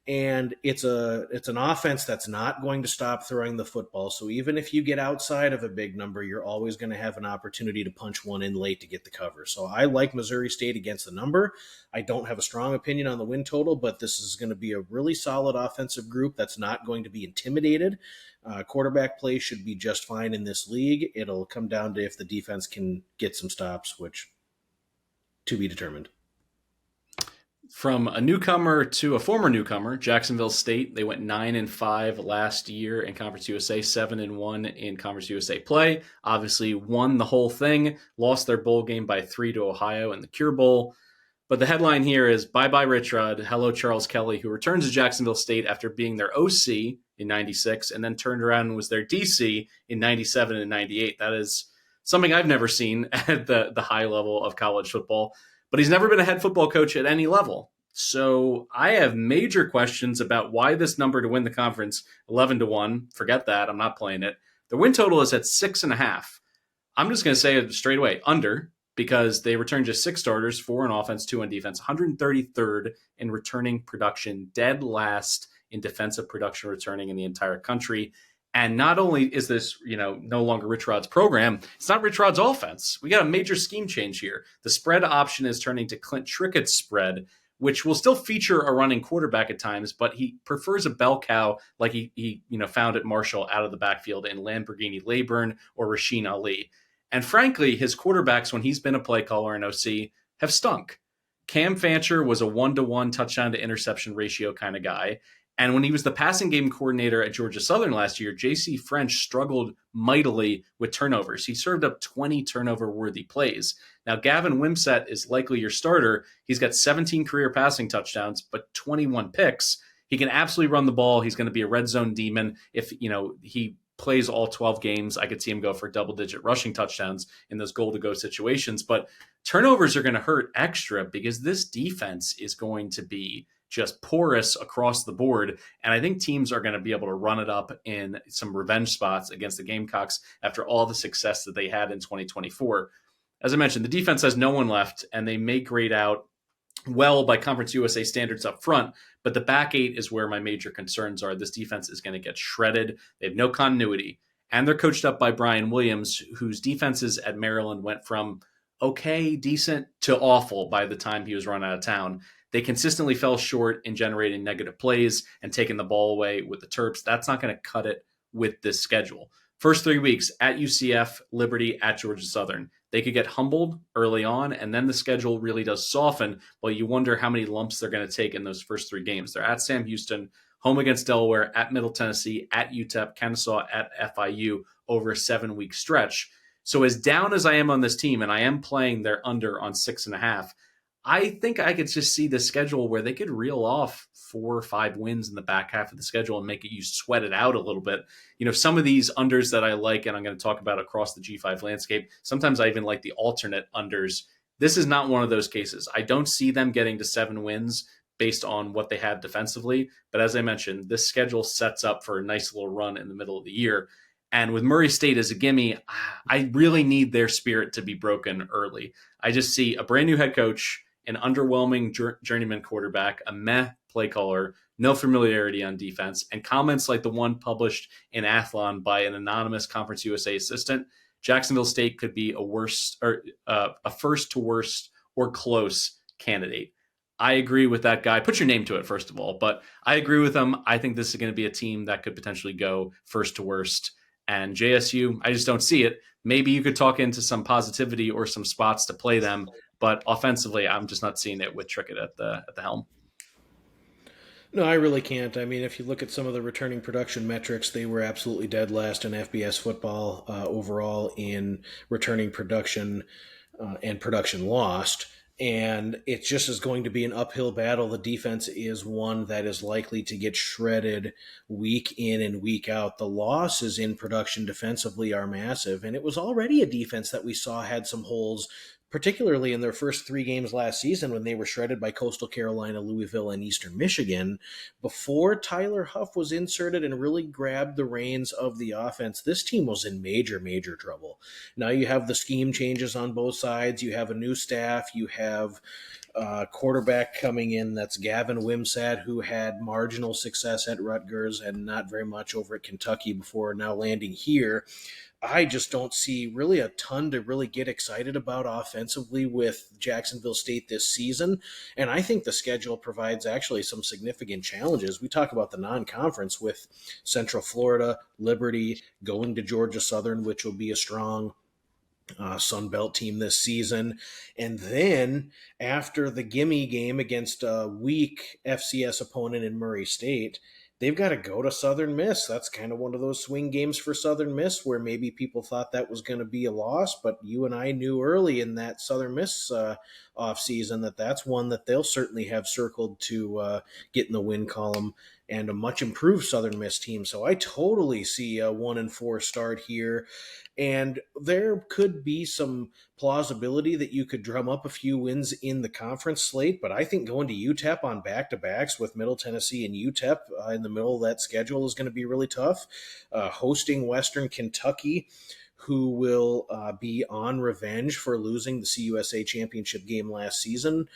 And it's an offense that's not going to stop throwing the football. So even if you get outside of a big number, you're always going to have an opportunity to punch one in late to get the cover. So I like Missouri State against the number. I don't have a strong opinion on the win total, but this is going to be a really solid offensive group that's not going to be intimidated. Quarterback play should be just fine in this league. It'll come down to if the defense can get some stops, which to be determined. From a newcomer to a former newcomer, Jacksonville State, they went 9-5 last year in Conference USA, 7-1 in Conference USA play. Obviously won the whole thing, lost their bowl game by 3 to Ohio in the Cure Bowl. But the headline here is bye-bye Rich Rod, hello Charles Kelly, who returns to Jacksonville State after being their OC in 96 and then turned around and was their DC in 97 and 98. That is something I've never seen at the high level of college football. But he's never been a head football coach at any level. So I have major questions about why this number to win the conference, 11-1, forget that, I'm not playing it. The win total is at 6.5. I'm just going to say it straight away, under, because they returned just 6 starters, 4 on offense, 2 on defense, 133rd in returning production, dead last in defensive production returning in the entire country. And not only is this, no longer Rich Rod's program, it's not Rich Rod's offense. We got a major scheme change here. The spread option is turning to Clint Trickett's spread, which will still feature a running quarterback at times, but he prefers a bell cow like he found at Marshall out of the backfield in Lamborghini Leyburn or Rasheen Ali. And frankly, his quarterbacks, when he's been a play caller in OC, have stunk. Cam Fancher was a 1-to-1 touchdown to interception ratio kind of guy. And when he was the passing game coordinator at Georgia Southern last year, J.C. French struggled mightily with turnovers. He served up 20 turnover-worthy plays. Now, Gavin Wimsett is likely your starter. He's got 17 career passing touchdowns, but 21 picks. He can absolutely run the ball. He's going to be a red zone demon. If, he plays all 12 games, I could see him go for double-digit rushing touchdowns in those goal-to-go situations. But turnovers are going to hurt extra because this defense is going to be just porous across the board. And I think teams are going to be able to run it up in some revenge spots against the Gamecocks after all the success that they had in 2024. As I mentioned, the defense has no one left, and they may grade out well by Conference USA standards up front, but the back 8 is where my major concerns are. This defense is going to get shredded. They have no continuity, and they're coached up by Brian Williams, whose defenses at Maryland went from okay, decent to awful by the time he was run out of town. They consistently fell short in generating negative plays and taking the ball away with the Terps. That's not going to cut it with this schedule. First 3 weeks at UCF, Liberty, at Georgia Southern. They could get humbled early on, and then the schedule really does soften, but you wonder how many lumps they're going to take in those first 3 games. They're at Sam Houston, home against Delaware, at Middle Tennessee, at UTEP, Kennesaw, at FIU over a 7-week stretch. So as down as I am on this team, and I am playing their under on 6.5, I think I could just see the schedule where they could reel off 4 or 5 wins in the back half of the schedule and make it you sweat it out a little bit. Some of these unders that I like, and I'm going to talk about across the G5 landscape, sometimes I even like the alternate unders. This is not one of those cases. I don't see them getting to 7 wins based on what they have defensively. But as I mentioned, this schedule sets up for a nice little run in the middle of the year. And with Murray State as a gimme, I really need their spirit to be broken early. I just see a brand new head coach, an underwhelming journeyman quarterback, a meh play caller, no familiarity on defense, and comments like the one published in Athlon by an anonymous Conference USA assistant. Jacksonville State could be a first to worst or close candidate. I agree with that guy. Put your name to it, first of all, but I agree with him. I think this is going to be a team that could potentially go first to worst. And JSU, I just don't see it. Maybe you could talk into some positivity or some spots to play them, but offensively, I'm just not seeing it with Trickett at the helm. No, I really can't. I mean, if you look at some of the returning production metrics, they were absolutely dead last in FBS football overall in returning production and production lost. And it just is going to be an uphill battle. The defense is one that is likely to get shredded week in and week out. The losses in production defensively are massive, and it was already a defense that we saw had some holes particularly in their first 3 games last season when they were shredded by Coastal Carolina, Louisville, and Eastern Michigan. Before Tyler Huff was inserted and really grabbed the reins of the offense, this team was in major, major trouble. Now you have the scheme changes on both sides. You have a new staff. You have quarterback coming in. That's Gavin Wimsatt, who had marginal success at Rutgers and not very much over at Kentucky before now landing here. I just don't see really a ton to really get excited about offensively with Jacksonville State this season. And I think the schedule provides actually some significant challenges. We talk about the non-conference with Central Florida, Liberty, going to Georgia Southern, which will be a strong Sun Belt team this season. And then after the gimme game against a weak FCS opponent in Murray State, they've got to go to Southern Miss. That's kind of one of those swing games for Southern Miss where maybe people thought that was going to be a loss, but you and I knew early in that Southern Miss offseason that that's one that they'll certainly have circled to get in the win column, and a much improved Southern Miss team. So I totally see a 1-4 start here. And there could be some plausibility that you could drum up a few wins in the conference slate, but I think going to UTEP on back-to-backs with Middle Tennessee and UTEP in the middle of that schedule is going to be really tough. Hosting Western Kentucky, who will be on revenge for losing the CUSA championship game last season,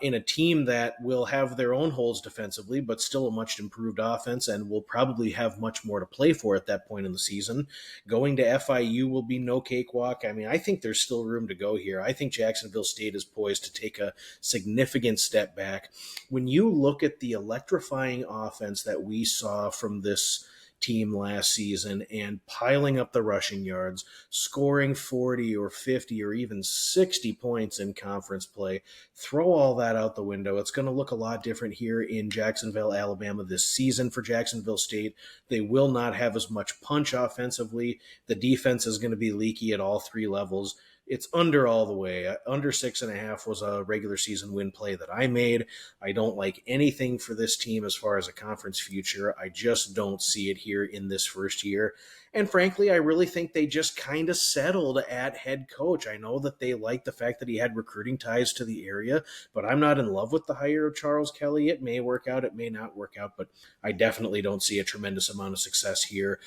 in a team that will have their own holes defensively, but still a much improved offense and will probably have much more to play for at that point in the season. Going to FIU will be no cakewalk. I mean, I think there's still room to go here. I think Jacksonville State is poised to take a significant step back. When you look at the electrifying offense that we saw from this team last season and piling up the rushing yards, scoring 40 or 50 or even 60 points in conference play, throw all that out the window. It's going to look a lot different here in Jacksonville, Alabama this season for Jacksonville State. They will not have as much punch offensively. The defense is going to be leaky at all 3 levels. It's under all the way. Under 6.5 was a regular season win play that I made. I don't like anything for this team as far as a conference future. I just don't see it here in this first year. And frankly, I really think they just kind of settled at head coach. I know that they like the fact that he had recruiting ties to the area, but I'm not in love with the hire of Charles Kelly. It may work out, it may not work out, but I definitely don't see a tremendous amount of success here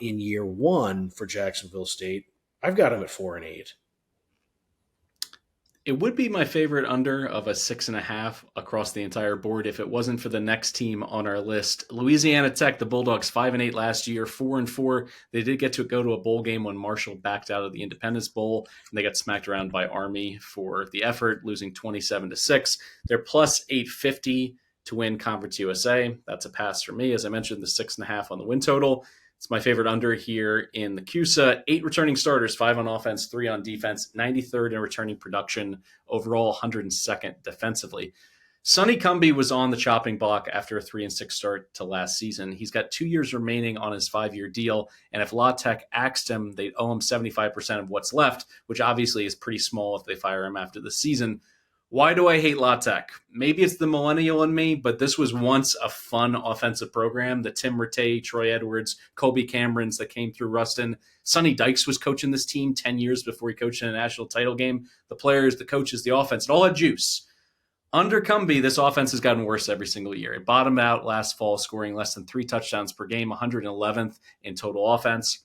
in year 1 for Jacksonville State. I've got him at 4-8. It would be my favorite under of a 6.5 across the entire board if it wasn't for the next team on our list. Louisiana Tech, the Bulldogs, 5-8 last year, 4-4. They did get to go to a bowl game when Marshall backed out of the Independence Bowl, and they got smacked around by Army for the effort, losing 27-6. They're plus 850 to win Conference USA. That's a pass for me. As I mentioned, the 6.5 on the win total. It's my favorite under here in the CUSA. 8 returning starters, 5 on offense, 3 on defense, 93rd in returning production, overall 102nd defensively. Sonny Cumbie was on the chopping block after a 3-6 start to last season. He's got 2 years remaining on his 5-year deal, and if La Tech axed him, they'd owe him 75% of what's left, which obviously is pretty small if they fire him after the season. Why do I hate La Tech? Maybe it's the millennial in me, but this was once a fun offensive program. The Tim Rattay, Troy Edwards, Colby Camerons that came through Ruston. Sonny Dykes was coaching this team 10 years before he coached in a national title game. The players, the coaches, the offense, it all had juice. Under Cumbie, this offense has gotten worse every single year. It bottomed out last fall, scoring less than 3 touchdowns per game, 111th in total offense.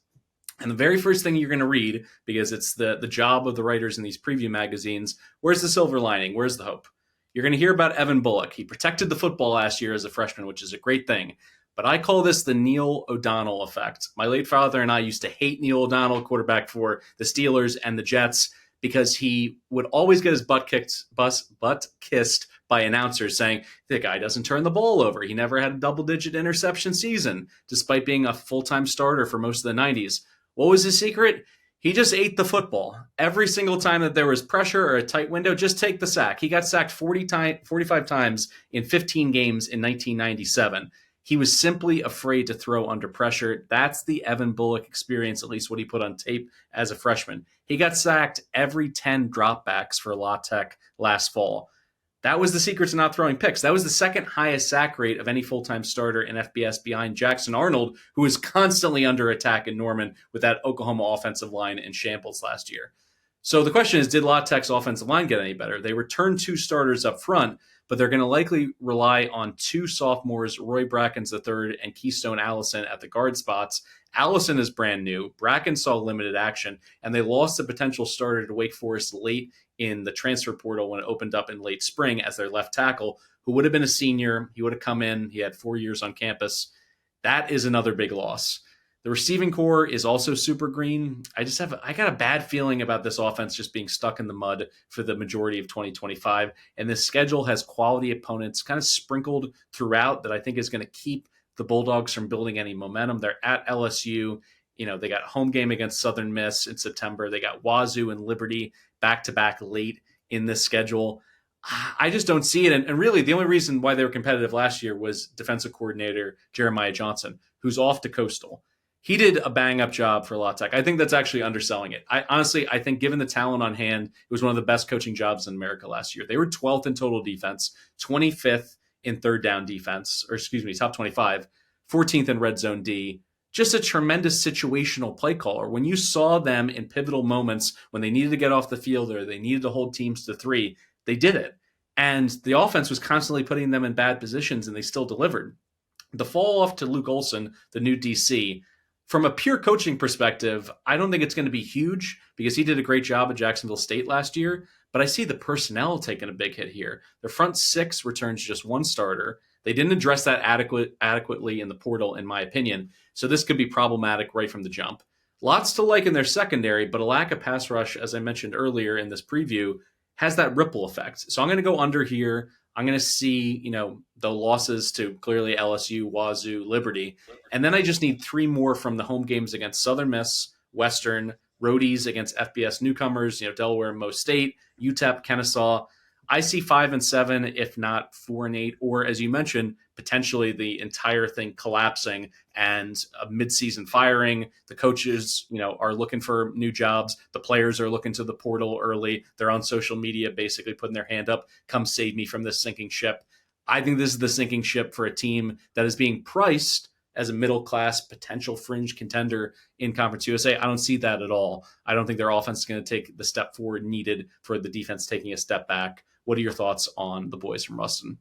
And the very first thing you're going to read, because it's the job of the writers in these preview magazines, where's the silver lining? Where's the hope? You're going to hear about Evan Bullock. He protected the football last year as a freshman, which is a great thing. But I call this the Neil O'Donnell effect. My late father and I used to hate Neil O'Donnell, quarterback for the Steelers and the Jets, because he would always get his butt kissed by announcers saying, the guy doesn't turn the ball over. He never had a double-digit interception season, despite being a full-time starter for most of the 90s. What was his secret? He just ate the football. Every single time that there was pressure or a tight window, just take the sack. He got sacked 45 times in 15 games in 1997. He was simply afraid to throw under pressure. That's the Evan Bullock experience, at least what he put on tape as a freshman. He got sacked every 10 dropbacks for La Tech last fall. That was the secret to not throwing picks. That was the second highest sack rate of any full-time starter in FBS behind Jackson Arnold, who was constantly under attack in Norman with that Oklahoma offensive line in shambles last year. So the question is, did La Tech's offensive line get any better? They returned 2 starters up front, but they're going to likely rely on 2 sophomores, Roy Brackens III and Keystone Allison at the guard spots. Allison is brand new. Bracken saw limited action, and they lost a potential starter to Wake Forest late in the transfer portal when it opened up in late spring as their left tackle, who would have been a senior. He would have come in. He had 4 years on campus. That is another big loss. The receiving core is also super green. I got a bad feeling about this offense just being stuck in the mud for the majority of 2025. And this schedule has quality opponents kind of sprinkled throughout that I think is going to keep the Bulldogs from building any momentum. They're at LSU. They got a home game against Southern Miss in September. They got Wazoo and Liberty back to back late in this schedule. I just don't see it. And really, the only reason why they were competitive last year was defensive coordinator Jeremiah Johnson, who's off to Coastal. He did a bang-up job for La Tech. I think that's actually underselling it. I think given the talent on hand, it was one of the best coaching jobs in America last year. They were 12th in total defense, 25th in third down defense, top 25, 14th in red zone D. Just a tremendous situational play caller. When you saw them in pivotal moments when they needed to get off the field or they needed to hold teams to 3, they did it. And the offense was constantly putting them in bad positions, and they still delivered. The fall off to Luke Olson, the new DC, from a pure coaching perspective, I don't think it's going to be huge because he did a great job at Jacksonville State last year, but I see the personnel taking a big hit here. Their front 6 returns just 1 starter. They didn't address that adequately in the portal, in my opinion, so this could be problematic right from the jump. Lots to like in their secondary, but a lack of pass rush, as I mentioned earlier in this preview, has that ripple effect. So I'm going to go under here. I'm going to see, the losses to clearly LSU, Wazoo, Liberty. And then I just need 3 more from the home games against Southern Miss, Western, roadies against FBS newcomers, Delaware, Mo State, UTEP, Kennesaw. I see 5 and 7, if not 4 and 8, or as you mentioned, potentially the entire thing collapsing and a midseason firing. The coaches, are looking for new jobs. The players are looking to the portal early. They're on social media, basically putting their hand up, come save me from this sinking ship. I think this is the sinking ship for a team that is being priced as a middle-class potential fringe contender in Conference USA. I don't see that at all. I don't think their offense is going to take the step forward needed for the defense taking a step back. What are your thoughts on the boys from Ruston?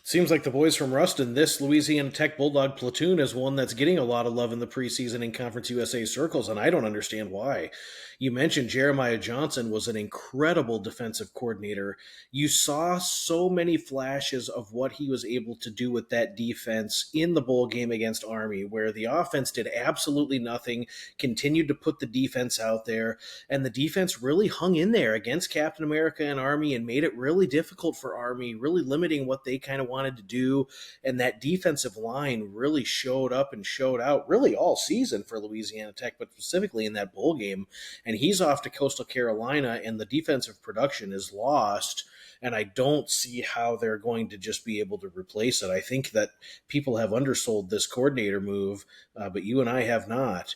Seems like the boys from Ruston, this Louisiana Tech Bulldog platoon is one that's getting a lot of love in the preseason in Conference USA circles, and I don't understand why. You mentioned Jeremiah Johnson was an incredible defensive coordinator. You saw so many flashes of what he was able to do with that defense in the bowl game against Army, where the offense did absolutely nothing, continued to put the defense out there, and the defense really hung in there against Captain America and Army and made it really difficult for Army, really limiting what they kind of wanted to do. And that defensive line really showed up and showed out really all season for Louisiana Tech, but specifically in that bowl game. And he's off to Coastal Carolina, and the defensive production is lost. And I don't see how they're going to just be able to replace it. I think that people have undersold this coordinator move, but you and I have not.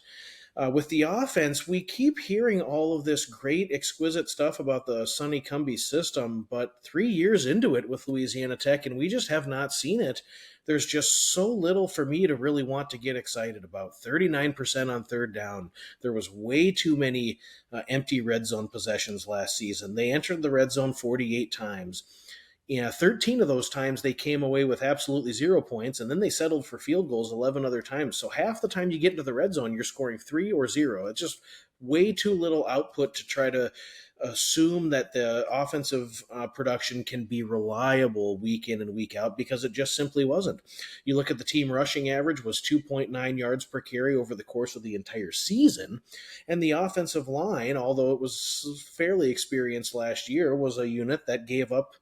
With the offense, we keep hearing all of this great, exquisite stuff about the Sonny Cumbie system, but 3 years into it with Louisiana Tech, and we just have not seen it. There's just so little for me to really want to get excited about. 39% on third down. There was way too many empty red zone possessions last season. They entered the red zone 48 times. 13 of those times they came away with absolutely 0 points, and then they settled for field goals 11 other times. So half the time you get into the red zone, you're scoring 3 or 0. It's just way too little output to try to assume that the offensive production can be reliable week in and week out, because it just simply wasn't. You look at the team rushing average was 2.9 yards per carry over the course of the entire season, and the offensive line, although it was fairly experienced last year, was a unit that gave up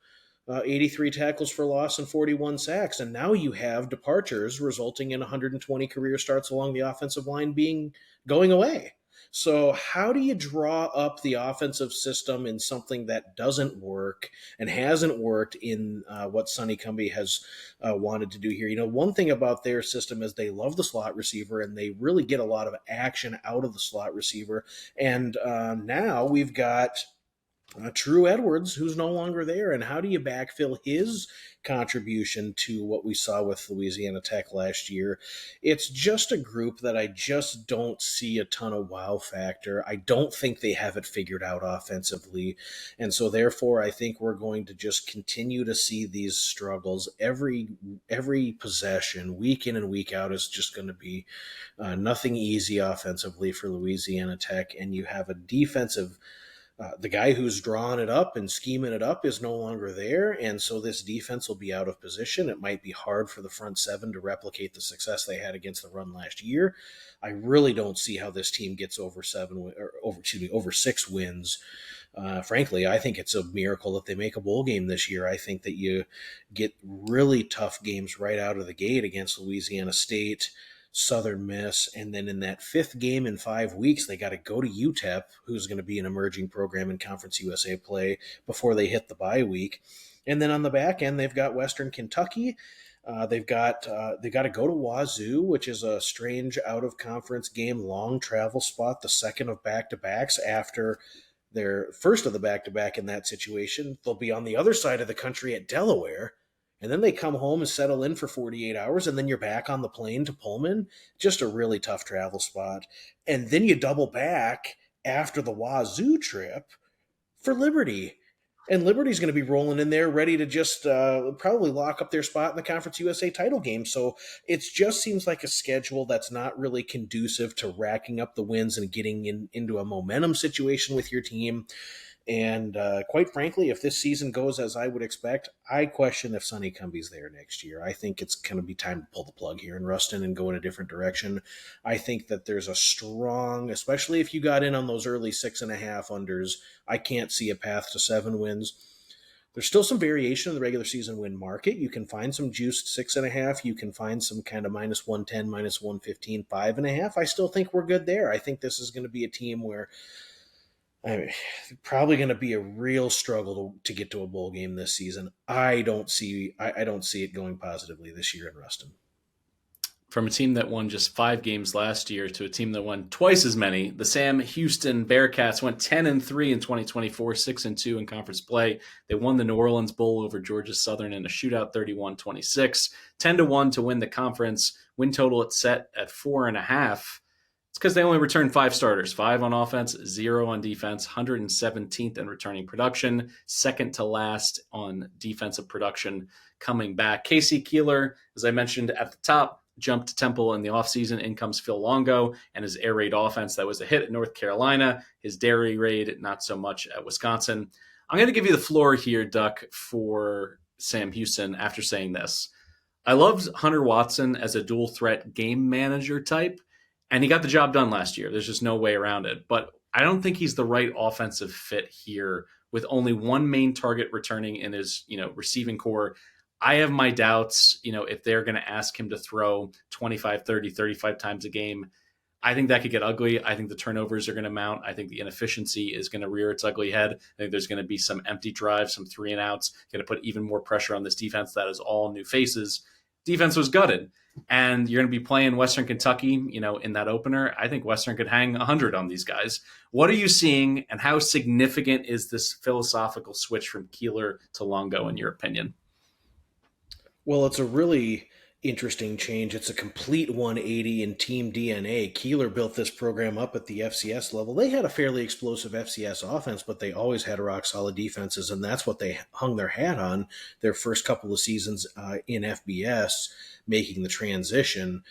83 tackles for loss and 41 sacks. And now you have departures resulting in 120 career starts along the offensive line going away. So how do you draw up the offensive system in something that doesn't work and hasn't worked in what Sonny Cumbie has wanted to do here? One thing about their system is they love the slot receiver, and they really get a lot of action out of the slot receiver. And now we've got True Edwards, who's no longer there, and how do you backfill his contribution to what we saw with Louisiana Tech last year? It's just a group that I just don't see a ton of wow factor. I don't think they have it figured out offensively, and so therefore I think we're going to just continue to see these struggles every possession, week in and week out, is just going to be nothing easy offensively for Louisiana Tech, and you have a defensive the guy who's drawing it up and scheming it up is no longer there, and so this defense will be out of position. It might be hard for the front seven to replicate the success they had against the run last year. I really don't see how this team gets over over 6 wins. Frankly, I think it's a miracle that they make a bowl game this year. I think that you get really tough games right out of the gate against Louisiana State, Southern Miss, and then in that 5th game in 5 weeks, they got to go to UTEP, who's going to be an emerging program in Conference USA play, before they hit the bye week. And then on the back end, they've got Western Kentucky. They've got to go to Wazoo, which is a strange out of conference game, long travel spot, the second of back-to-backs after their first of the back-to-back in that situation. They'll be on the other side of the country at Delaware. And then they come home and settle in for 48 hours, and then you're back on the plane to Pullman. Just a really tough travel spot. And then you double back after the Wazoo trip for Liberty. And Liberty's going to be rolling in there ready to just probably lock up their spot in the Conference USA title game. So it just seems like a schedule that's not really conducive to racking up the wins and getting into a momentum situation with your team. And quite frankly, if this season goes as I would expect, I question if Sonny Cumbie's there next year. I think it's going to be time to pull the plug here in Ruston and go in a different direction. I think that there's a strong, especially if you got in on those early 6.5 unders, I can't see a path to 7 wins. There's still some variation in the regular season win market. You can find some juiced 6.5. You can find some kind of -110, -115, 5.5. I still think we're good there. I think this is going to be a team where probably going to be a real struggle to get to a bowl game this season. I don't see it going positively this year in Ruston. From a team that won just 5 games last year to a team that won twice as many, the Sam Houston Bearcats went 10-3 in 2024, 6-2 in conference play. They won the New Orleans Bowl over Georgia Southern in a shootout, 31-26, 10-1 to win the conference. Win total set at 4.5. It's because they only returned 5 starters, 5 on offense, 0 on defense, 117th in returning production, second to last on defensive production coming back. Casey Keeler, as I mentioned at the top, jumped to Temple in the offseason. In comes Phil Longo and his air raid offense. That was a hit at North Carolina. His dairy raid, not so much at Wisconsin. I'm going to give you the floor here, Duck, for Sam Houston after saying this. I loved Hunter Watson as a dual threat game manager type. And he got the job done last year. There's just no way around it. But I don't think he's the right offensive fit here with only one main target returning in his, receiving core. I have my doubts, if they're going to ask him to throw 25, 30, 35 times a game. I think that could get ugly. I think the turnovers are going to mount. I think the inefficiency is going to rear its ugly head. I think there's going to be some empty drives, some 3 and outs, going to put even more pressure on this defense that is all new faces. Defense was gutted. And you're going to be playing Western Kentucky, in that opener. I think Western could hang 100 on these guys. What are you seeing, and how significant is this philosophical switch from Keeler to Longo, in your opinion? Well, it's a really interesting change. It's a complete 180 in team DNA. Keeler built this program up at the FCS level. They had a fairly explosive FCS offense, but they always had rock-solid defenses, and that's what they hung their hat on their first couple of seasons in FBS, making the transition.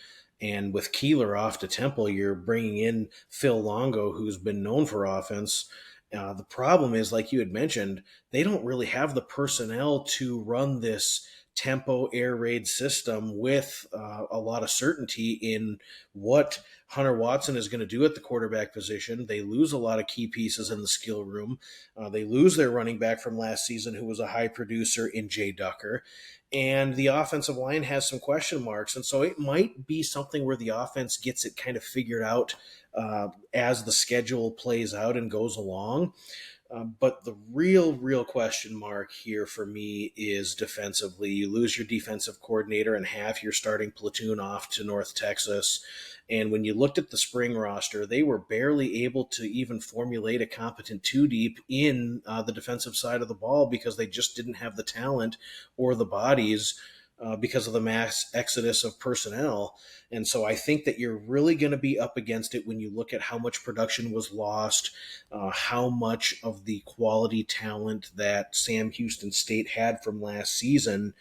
And with Keeler off to Temple, you're bringing in Phil Longo, who's been known for offense. The problem is, like you had mentioned, they don't really have the personnel to run this tempo air raid system with a lot of certainty in what Hunter Watson is going to do at the quarterback position. They lose a lot of key pieces in the skill room. They lose their running back from last season, who was a high producer in Jay Ducker. And the offensive line has some question marks. And so it might be something where the offense gets it kind of figured out as the schedule plays out and goes along. But the real question mark here for me is defensively. You lose your defensive coordinator and half your starting platoon off to North Texas. And when you looked at the spring roster, they were barely able to even formulate a competent two deep in the defensive side of the ball because they just didn't have the talent or the bodies because of the mass exodus of personnel. And so I think that you're really going to be up against it when you look at how much production was lost, how much of the quality talent that Sam Houston State had from last season.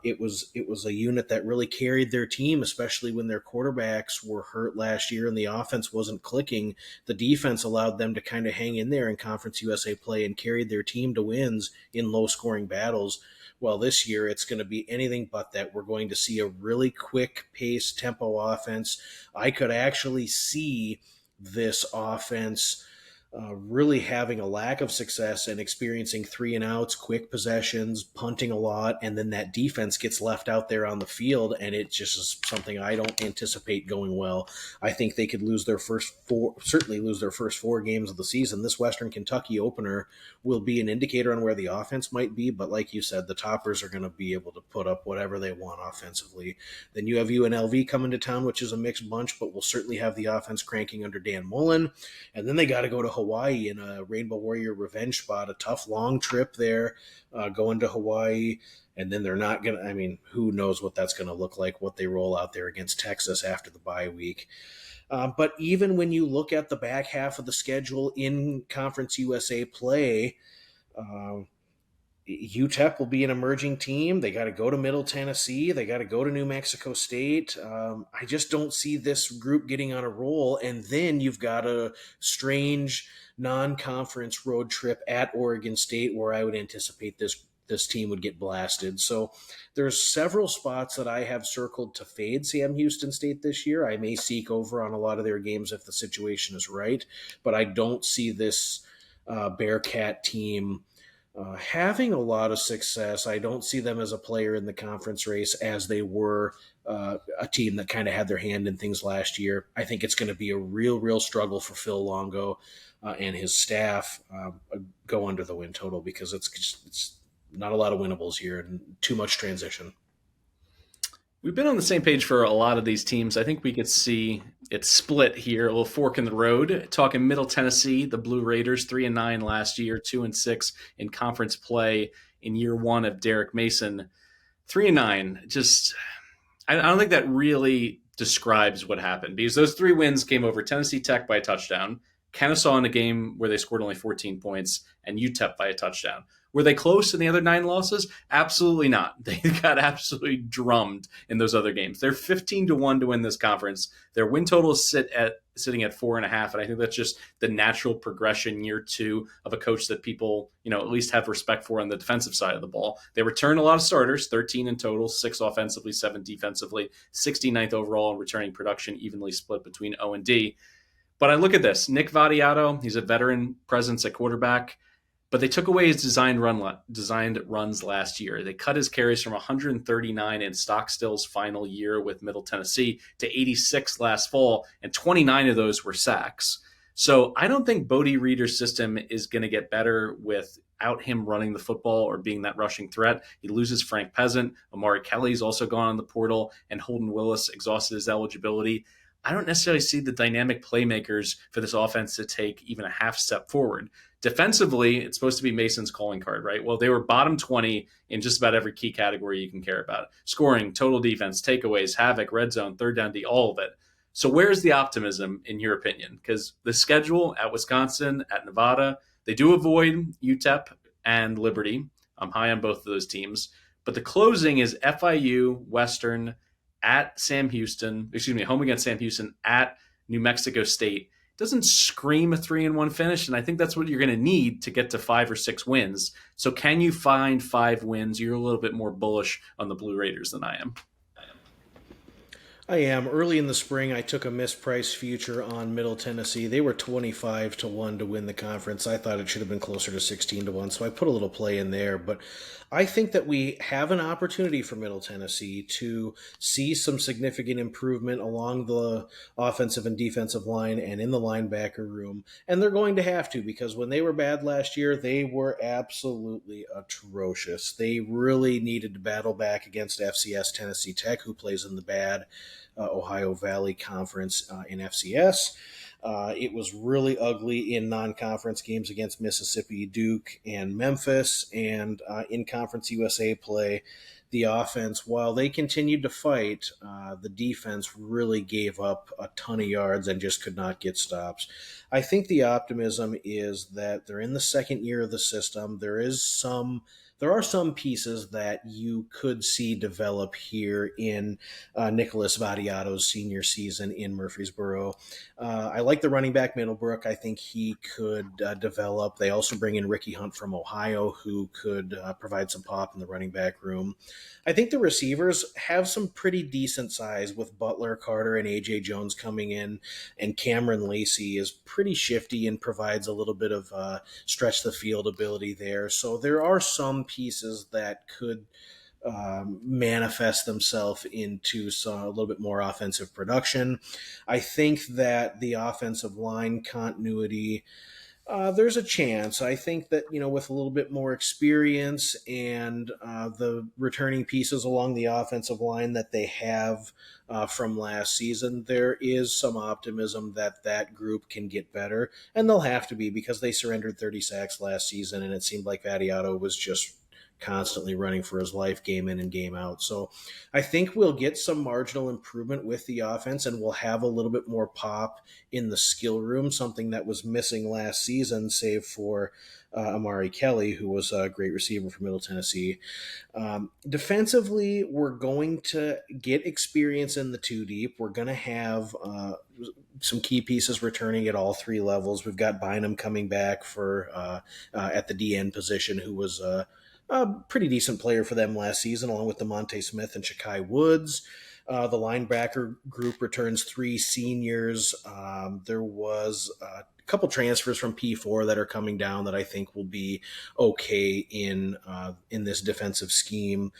It was a unit that really carried their team, especially when their quarterbacks were hurt last year and the offense wasn't clicking. The defense allowed them to kind of hang in there in Conference USA play and carried their team to wins in low-scoring battles. Well, this year it's going to be anything but that. We're going to see a really quick pace tempo offense. I could actually see this offense really having a lack of success and experiencing 3-and-outs, quick possessions, punting a lot, and then that defense gets left out there on the field, and it just is something I don't anticipate going well. I think they could lose their first four games of the season. This Western Kentucky opener will be an indicator on where the offense might be, but like you said, the Toppers are going to be able to put up whatever they want offensively. Then you have UNLV coming to town, which is a mixed bunch, but will certainly have the offense cranking under Dan Mullen, and then they got to go to Hawaii in a Rainbow Warrior revenge spot, a tough long trip there, going to Hawaii, and then they're not going to, I mean, who knows what that's going to look like, what they roll out there against Texas after the bye week. But even when you look at the back half of the schedule in Conference USA play, UTEP will be an emerging team. They got to go to Middle Tennessee. They got to go to New Mexico State. I just don't see this group getting on a roll. And then you've got a strange non-conference road trip at Oregon State where I would anticipate this team would get blasted. So there's several spots that I have circled to fade Sam Houston State this year. I may seek over on a lot of their games if the situation is right, but I don't see this Bearcat team having a lot of success. I don't see them as a player in the conference race as they were a team that kind of had their hand in things last year. I think it's going to be a real struggle for Phil Longo and his staff go under the win total because it's not a lot of winnables here and too much transition. We've been on the same page for a lot of these teams. I think we could see it split here, a little fork in the road. Talking Middle Tennessee, the Blue Raiders, 3-9 last year, 2-6 in conference play in year one of Derek Mason. 3-9, just I don't think that really describes what happened because those 3 wins came over Tennessee Tech by a touchdown, Kennesaw in a game where they scored only 14 points, and UTEP by a touchdown. Were they close in the other 9 losses? Absolutely not. They got absolutely drummed in those other games. They're 15-1 to win this conference. Their win total is sitting at 4.5, and I think that's just the natural progression year 2 of a coach that people, at least have respect for on the defensive side of the ball. They return a lot of starters, 13 in total, 6 offensively, 7 defensively, 69th overall in returning production, evenly split between O and D. But I look at this. Nick Vadiato, he's a veteran presence at quarterback. But they took away his designed runs last year. They cut his carries from 139 in Stockstill's final year with Middle Tennessee to 86 last fall, and 29 of those were sacks. So I don't think Bodie Reeder's system is going to get better without him running the football or being that rushing threat. He loses Frank Peasant. Amari Kelly's also gone on the portal, and Holden Willis exhausted his eligibility. I don't necessarily see the dynamic playmakers for this offense to take even a half step forward. Defensively, it's supposed to be Mason's calling card, right? Well, they were bottom 20 in just about every key category you can care about. Scoring, total defense, takeaways, havoc, red zone, third down D, all of it. So where's the optimism in your opinion? Because the schedule at Wisconsin, at Nevada, they do avoid UTEP and Liberty. I'm high on both of those teams. But the closing is FIU, Western, at home against Sam Houston, at New Mexico State. Doesn't scream a 3-1 finish, and I think that's what you're going to need to get to 5 or 6 wins. So can you find 5 wins? You're a little bit more bullish on the Blue Raiders than I am. I am. Early in the spring, I took a mispriced future on Middle Tennessee. They were 25-1 to win the conference. I thought it should have been closer to 16-1, so I put a little play in there. But I think that we have an opportunity for Middle Tennessee to see some significant improvement along the offensive and defensive line and in the linebacker room. And they're going to have to, because when they were bad last year, they were absolutely atrocious. They really needed to battle back against FCS Tennessee Tech, who plays in the bad. Ohio Valley Conference in FCS. It was really ugly in non-conference games against Mississippi, Duke, and Memphis, and in Conference USA play, the offense, while they continued to fight, the defense really gave up a ton of yards and just could not get stops. I think the optimism is that they're in the second year of the system. There are some pieces that you could see develop here in Nicholas Vadiato's senior season in Murfreesboro. I like the running back Middlebrook. I think he could develop. They also bring in Ricky Hunt from Ohio, who could provide some pop in the running back room. I think the receivers have some pretty decent size with Butler, Carter, and A.J. Jones coming in, and Cameron Lacey is pretty shifty and provides a little bit of stretch the field ability there. So there are some pieces that could manifest themselves into a little bit more offensive production. I think that the offensive line continuity, there's a chance. I think that, with a little bit more experience and the returning pieces along the offensive line that they have from last season, there is some optimism that that group can get better. And they'll have to be, because they surrendered 30 sacks last season, and it seemed like Vadiato was just constantly running for his life game in and game out. So I think we'll get some marginal improvement with the offense, and we'll have a little bit more pop in the skill room, something that was missing last season, save for Amari Kelly, who was a great receiver for Middle Tennessee. Defensively, we're going to get experience in the two deep. We're going to have some key pieces returning at all three levels. We've got Bynum coming back for at the DN position, who was a pretty decent player for them last season, along with DeMonte Smith and Shakai Woods. The linebacker group returns 3 seniors. There was a couple transfers from P4 that are coming down that I think will be okay in this defensive scheme.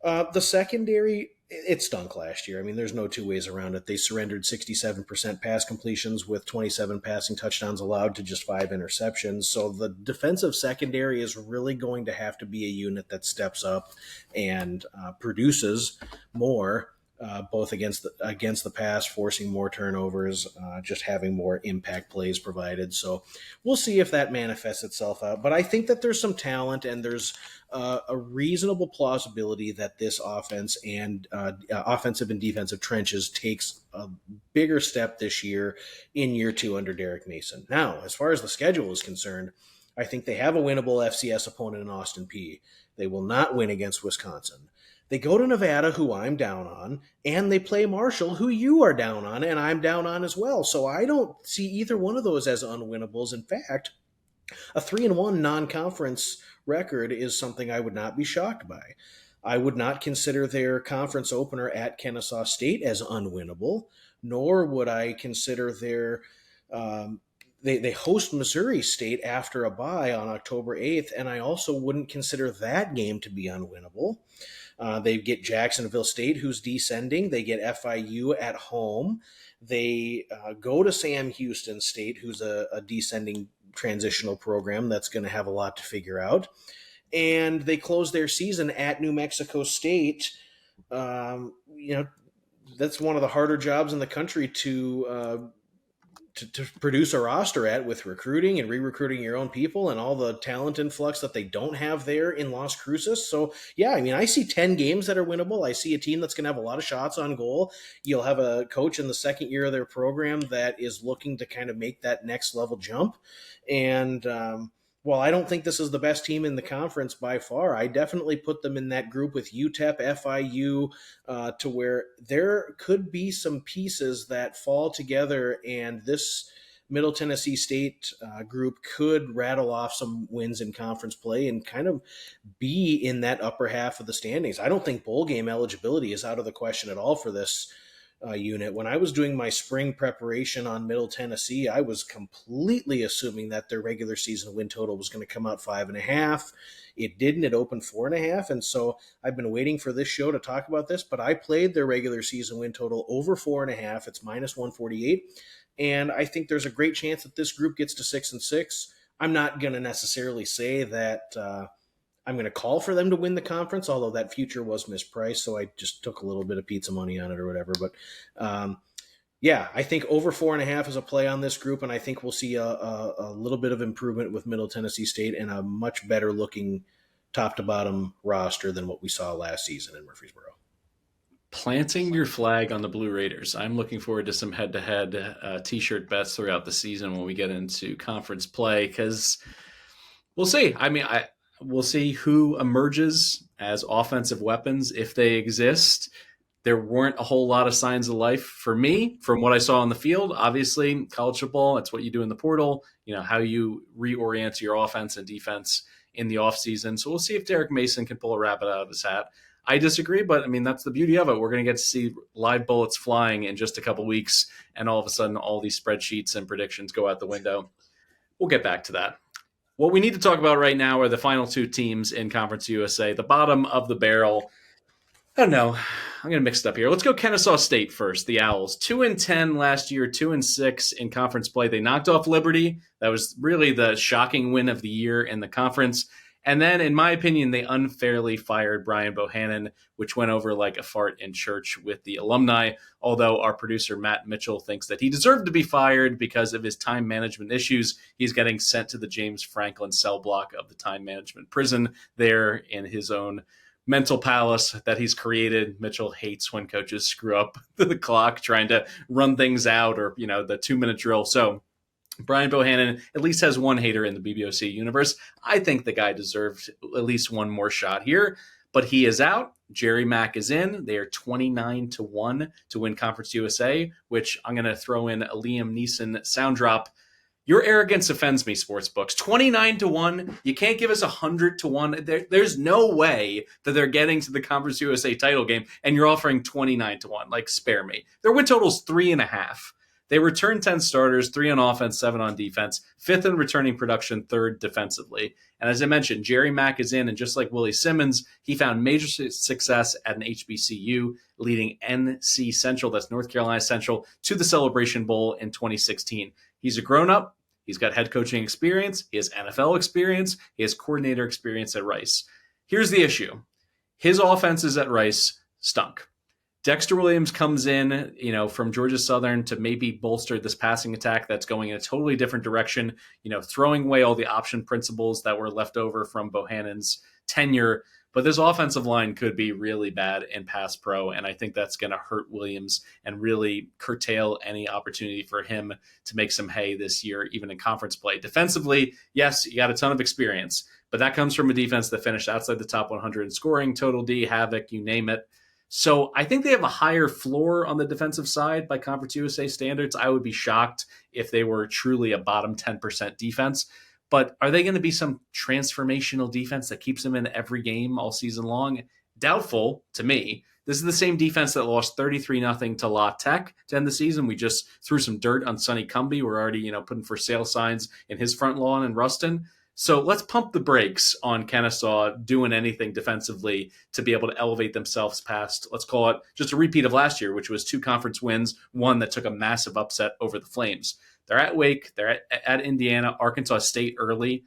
The secondary, it stunk last year. I mean, there's no two ways around it. They surrendered 67% pass completions with 27 passing touchdowns allowed to just 5 interceptions. So the defensive secondary is really going to have to be a unit that steps up and produces more, both against the pass, forcing more turnovers, just having more impact plays provided. So we'll see if that manifests itself out. But I think that there's some talent, and there's a reasonable plausibility that this offense and offensive and defensive trenches takes a bigger step this year in year 2 under Derek Mason. Now, as far as the schedule is concerned, I think they have a winnable FCS opponent in Austin Peay. They will not win against Wisconsin. They go to Nevada, who I'm down on, and they play Marshall, who you are down on, and I'm down on as well. So I don't see either one of those as unwinnables. In fact, a 3-1 non-conference record is something I would not be shocked by. I would not consider their conference opener at Kennesaw State as unwinnable, nor would I consider their they host Missouri State after a bye on October 8th, and I also wouldn't consider that game to be unwinnable. They get Jacksonville State, who's descending. They get FIU at home. They go to Sam Houston State, who's a descending transitional program that's going to have a lot to figure out. And they close their season at New Mexico State. That's one of the harder jobs in the country to produce a roster at, with recruiting and re-recruiting your own people and all the talent influx that they don't have there in Las Cruces. So, yeah, I mean, I see 10 games that are winnable. I see a team that's going to have a lot of shots on goal. You'll have a coach in the second year of their program that is looking to kind of make that next level jump. And while I don't think this is the best team in the conference by far, I definitely put them in that group with UTEP, FIU, to where there could be some pieces that fall together, and this Middle Tennessee State group could rattle off some wins in conference play and kind of be in that upper half of the standings. I don't think bowl game eligibility is out of the question at all for this unit. When I was doing my spring preparation on Middle Tennessee, I was completely assuming that their regular season win total was going to come out 5.5. It didn't. It opened 4.5. And so I've been waiting for this show to talk about this, but I played their regular season win total over 4.5. It's -148. And I think there's a great chance that this group gets to 6-6. I'm not going to necessarily say that I'm going to call for them to win the conference, although that future was mispriced, so I just took a little bit of pizza money on it or whatever. But yeah, I think over 4.5 is a play on this group, and I think we'll see a little bit of improvement with Middle Tennessee State and a much better looking top to bottom roster than what we saw last season in Murfreesboro. Planting your flag on the Blue Raiders. I'm looking forward to some head-to-head T-shirt bets throughout the season when we get into conference play, because we'll see. I mean, we'll see who emerges as offensive weapons if they exist. There weren't a whole lot of signs of life for me from what I saw on the field. Obviously, college football, that's what you do in the portal, how you reorient your offense and defense in the offseason. So we'll see if Derek Mason can pull a rabbit out of his hat. I disagree, but I mean, that's the beauty of it. We're going to get to see live bullets flying in just a couple weeks, and all of a sudden, all these spreadsheets and predictions go out the window. We'll get back to that. What we need to talk about right now are the final two teams in Conference USA, the bottom of the barrel. I don't know. I'm going to mix it up here. Let's go Kennesaw State first, the Owls. 2-10 last year, 2-6 in conference play. They knocked off Liberty. That was really the shocking win of the year in the conference. And then, in my opinion, they unfairly fired Brian Bohannon, which went over like a fart in church with the alumni, although our producer, Matt Mitchell, thinks that he deserved to be fired because of his time management issues. He's getting sent to the James Franklin cell block of the time management prison there in his own mental palace that he's created. Mitchell hates when coaches screw up the clock trying to run things out, or, the 2-minute drill. So Brian Bohannon at least has one hater in the BBOC universe. I think the guy deserved at least one more shot here, but he is out. Jerry Mack is in. They are 29-1 to win Conference USA, which I'm going to throw in a Liam Neeson sound drop. Your arrogance offends me, sportsbooks. 29-1. You can't give us 100-1. There's no way that they're getting to the Conference USA title game, and you're offering 29-1. Like, spare me. Their win total's 3.5. They returned 10 starters, 3 on offense, 7 on defense, 5th in returning production, 3rd defensively. And as I mentioned, Jerry Mack is in, and just like Willie Simmons, he found major success at an HBCU, leading NC Central, that's North Carolina Central, to the Celebration Bowl in 2016. He's a grown-up. He's got head coaching experience. He has NFL experience. He has coordinator experience at Rice. Here's the issue. His offenses at Rice stunk. Dexter Williams comes in, from Georgia Southern to maybe bolster this passing attack that's going in a totally different direction, throwing away all the option principles that were left over from Bohannon's tenure. But this offensive line could be really bad in pass pro, and I think that's going to hurt Williams and really curtail any opportunity for him to make some hay this year, even in conference play. Defensively, yes, you got a ton of experience, but that comes from a defense that finished outside the top 100 in scoring, total D, havoc, you name it. So I think they have a higher floor on the defensive side by Conference USA standards. I would be shocked if they were truly a bottom 10% defense. But are they going to be some transformational defense that keeps them in every game all season long? Doubtful to me. This is the same defense that lost 33-0 to La Tech to end the season. We just threw some dirt on Sonny Cumbie. We're already, putting for sale signs in his front lawn in Ruston. So let's pump the brakes on Kennesaw doing anything defensively to be able to elevate themselves past, let's call it just a repeat of last year, which was 2 conference wins, one that took a massive upset over the Flames. They're at Wake, they're at Indiana, Arkansas State early.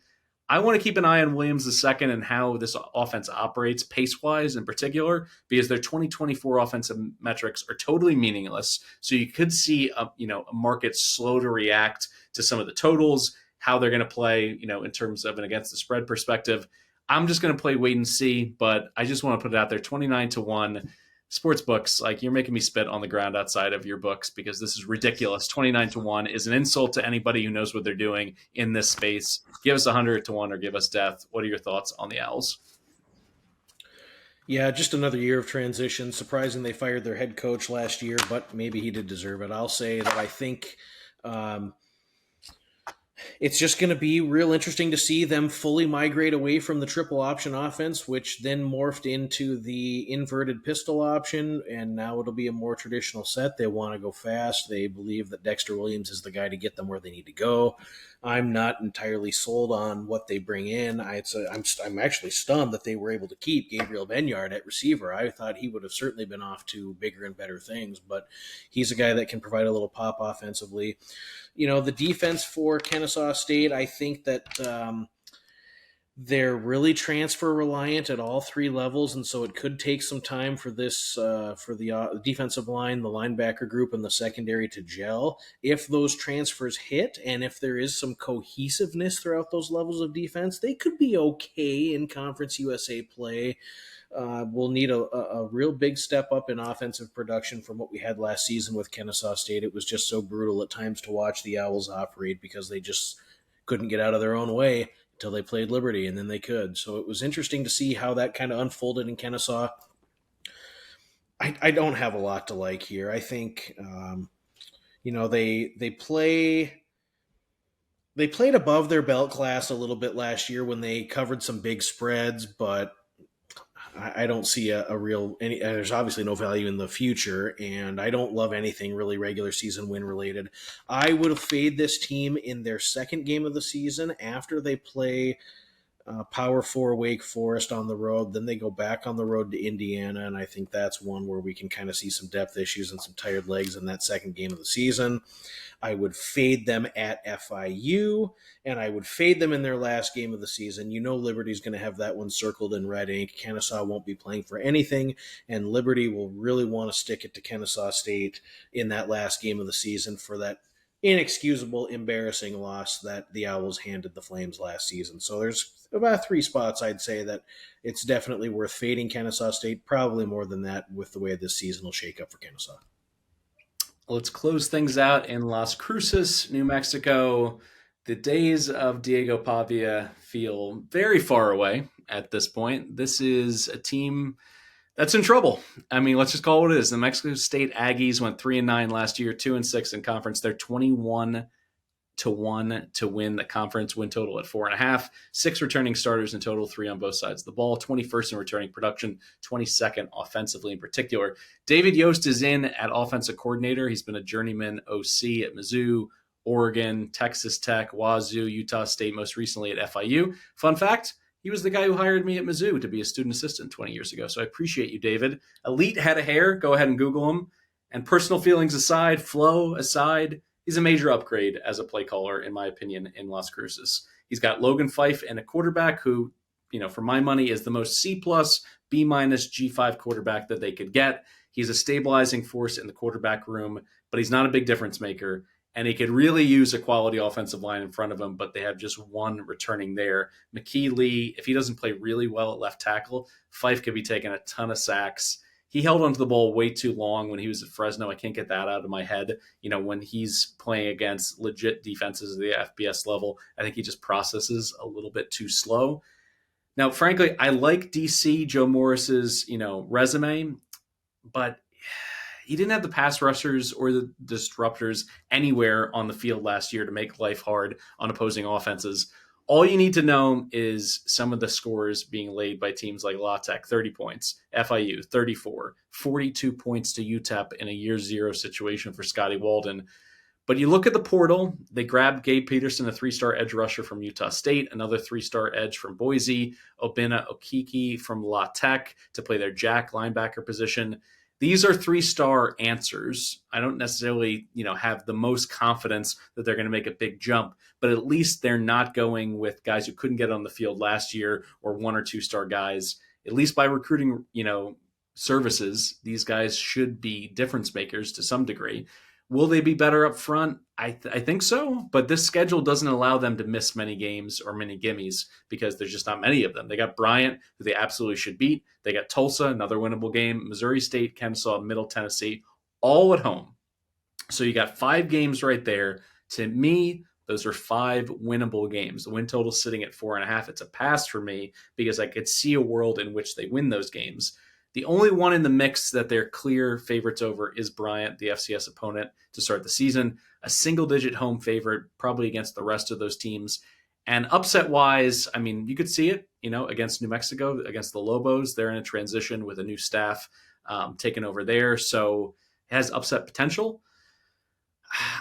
I want to keep an eye on Williams II and how this offense operates pace-wise in particular, because their 2024 offensive metrics are totally meaningless. So you could see a market slow to react to some of the totals, how they're going to play, in terms of an against the spread perspective. I'm just going to play wait and see, but I just want to put it out there, 29-1. Sports books, like, you're making me spit on the ground outside of your books because this is ridiculous. 29-1 is an insult to anybody who knows what they're doing in this space. Give us 100-1 or give us death. What are your thoughts on the Owls? Yeah, just another year of transition. Surprising they fired their head coach last year, but maybe he did deserve it. I'll say that I think it's just going to be real interesting to see them fully migrate away from the triple option offense, which then morphed into the inverted pistol option, and now it'll be a more traditional set. They want to go fast. They believe that Dexter Williams is the guy to get them where they need to go. I'm not entirely sold on what they bring in. I'm actually stunned that they were able to keep Gabriel Benyard at receiver. I thought he would have certainly been off to bigger and better things, but he's a guy that can provide a little pop offensively. The defense for Kennesaw State, I think that They're really transfer reliant at all three levels, and so it could take some time for this for the defensive line, the linebacker group, and the secondary to gel. If those transfers hit, and if there is some cohesiveness throughout those levels of defense, they could be okay in Conference USA play. We'll need a real big step up in offensive production from what we had last season with Kennesaw State. It was just so brutal at times to watch the Owls operate because they just couldn't get out of their own way until they played Liberty, and then they could. So it was interesting to see how that kind of unfolded in Kennesaw. I don't have a lot to like here. I think they played above their belt class a little bit last year when they covered some big spreads, but I don't see a real any. There's obviously no value in the future, and I don't love anything really regular season win related. I would fade this team in their second game of the season after they play Power 4 Wake Forest on the road. Then they go back on the road to Indiana, and I think that's one where we can kind of see some depth issues and some tired legs in that second game of the season. I would fade them at FIU, and I would fade them in their last game of the season. Liberty's going to have that one circled in red ink. Kennesaw won't be playing for anything, and Liberty will really want to stick it to Kennesaw State in that last game of the season for that inexcusable, embarrassing loss that the Owls handed the Flames last season. So there's about 3 spots I'd say that it's definitely worth fading Kennesaw State, probably more than that with the way this season will shake up for Kennesaw. Let's close things out in Las Cruces, New Mexico. The days of Diego Pavia feel very far away at this point. This is a team that's in trouble. I mean, let's just call it what it is. The Mexico State Aggies went 3-9 last year, 2-6 in conference. They're 21-1 to win the conference win total at 4.5. 6 returning starters in total, 3 on both sides of the ball. 21st in returning production, 22nd offensively in particular. David Yost is in at offensive coordinator. He's been a journeyman OC at Mizzou, Oregon, Texas Tech, Wazoo, Utah State, most recently at FIU. Fun fact, he was the guy who hired me at Mizzou to be a student assistant 20 years ago. So I appreciate you, David. Elite head of hair. Go ahead and Google him. And personal feelings aside, flow aside, he's a major upgrade as a play caller, in my opinion, in Las Cruces. He's got Logan Fife and a quarterback who, for my money, is the most C+, B- G5 quarterback that they could get. He's a stabilizing force in the quarterback room, but he's not a big difference maker. And he could really use a quality offensive line in front of him, but they have just one returning there. McKee Lee, if he doesn't play really well at left tackle, Fife could be taking a ton of sacks. He held onto the ball way too long when he was at Fresno. I can't get that out of my head. When he's playing against legit defenses at the FBS level, I think he just processes a little bit too slow. Now, frankly, I like DC, Joe Morris's, resume, but he didn't have the pass rushers or the disruptors anywhere on the field last year to make life hard on opposing offenses. All you need to know is some of the scores being laid by teams like La Tech, 30 points, FIU, 34, 42 points to UTEP in a year 0 situation for Scotty Walden. But you look at the portal, they grabbed Gabe Peterson, a 3-star edge rusher from Utah State, another 3-star edge from Boise, Obina Okiki from La Tech to play their jack linebacker position. These are 3-star answers. I don't necessarily, have the most confidence that they're going to make a big jump, but at least they're not going with guys who couldn't get on the field last year or 1 or 2-star guys. At least by recruiting, services, these guys should be difference makers to some degree. Will they be better up front? I think so, but this schedule doesn't allow them to miss many games or many gimmies because there's just not many of them. They got Bryant, who they absolutely should beat. They got Tulsa, another winnable game, Missouri State, Kennesaw, Middle Tennessee, all at home. So you got 5 games right there. To me, those are 5 winnable games. The win total sitting at 4.5. It's a pass for me because I could see a world in which they win those games. The only one in the mix that they're clear favorites over is Bryant, the FCS opponent, to start the season. A single-digit home favorite, probably against the rest of those teams. And upset-wise, I mean, you could see it, against New Mexico, against the Lobos. They're in a transition with a new staff taken over there, so it has upset potential.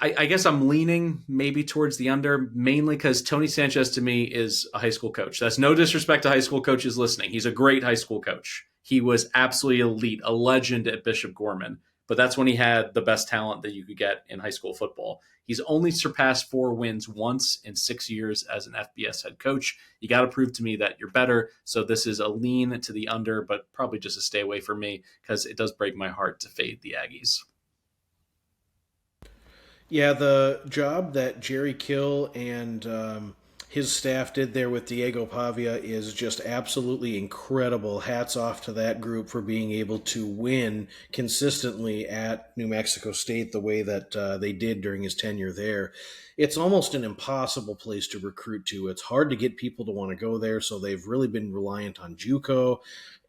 I guess I'm leaning maybe towards the under, mainly because Tony Sanchez, to me, is a high school coach. That's no disrespect to high school coaches listening. He's a great high school coach. He was absolutely elite, a legend at Bishop Gorman. but that's when he had the best talent that you could get in high school football. He's only surpassed 4 wins once in 6 years as an FBS head coach. You got to prove to me that you're better. So this is a lean to the under, but probably just a stay away from me because it does break my heart to fade the Aggies. Yeah, the job that Jerry Kill and his staff did there with Diego Pavia is just absolutely incredible. Hats off to that group for being able to win consistently at New Mexico State the way that they did during his tenure there. It's almost an impossible place to recruit to. It's hard to get people to want to go there, so they've really been reliant on JUCO.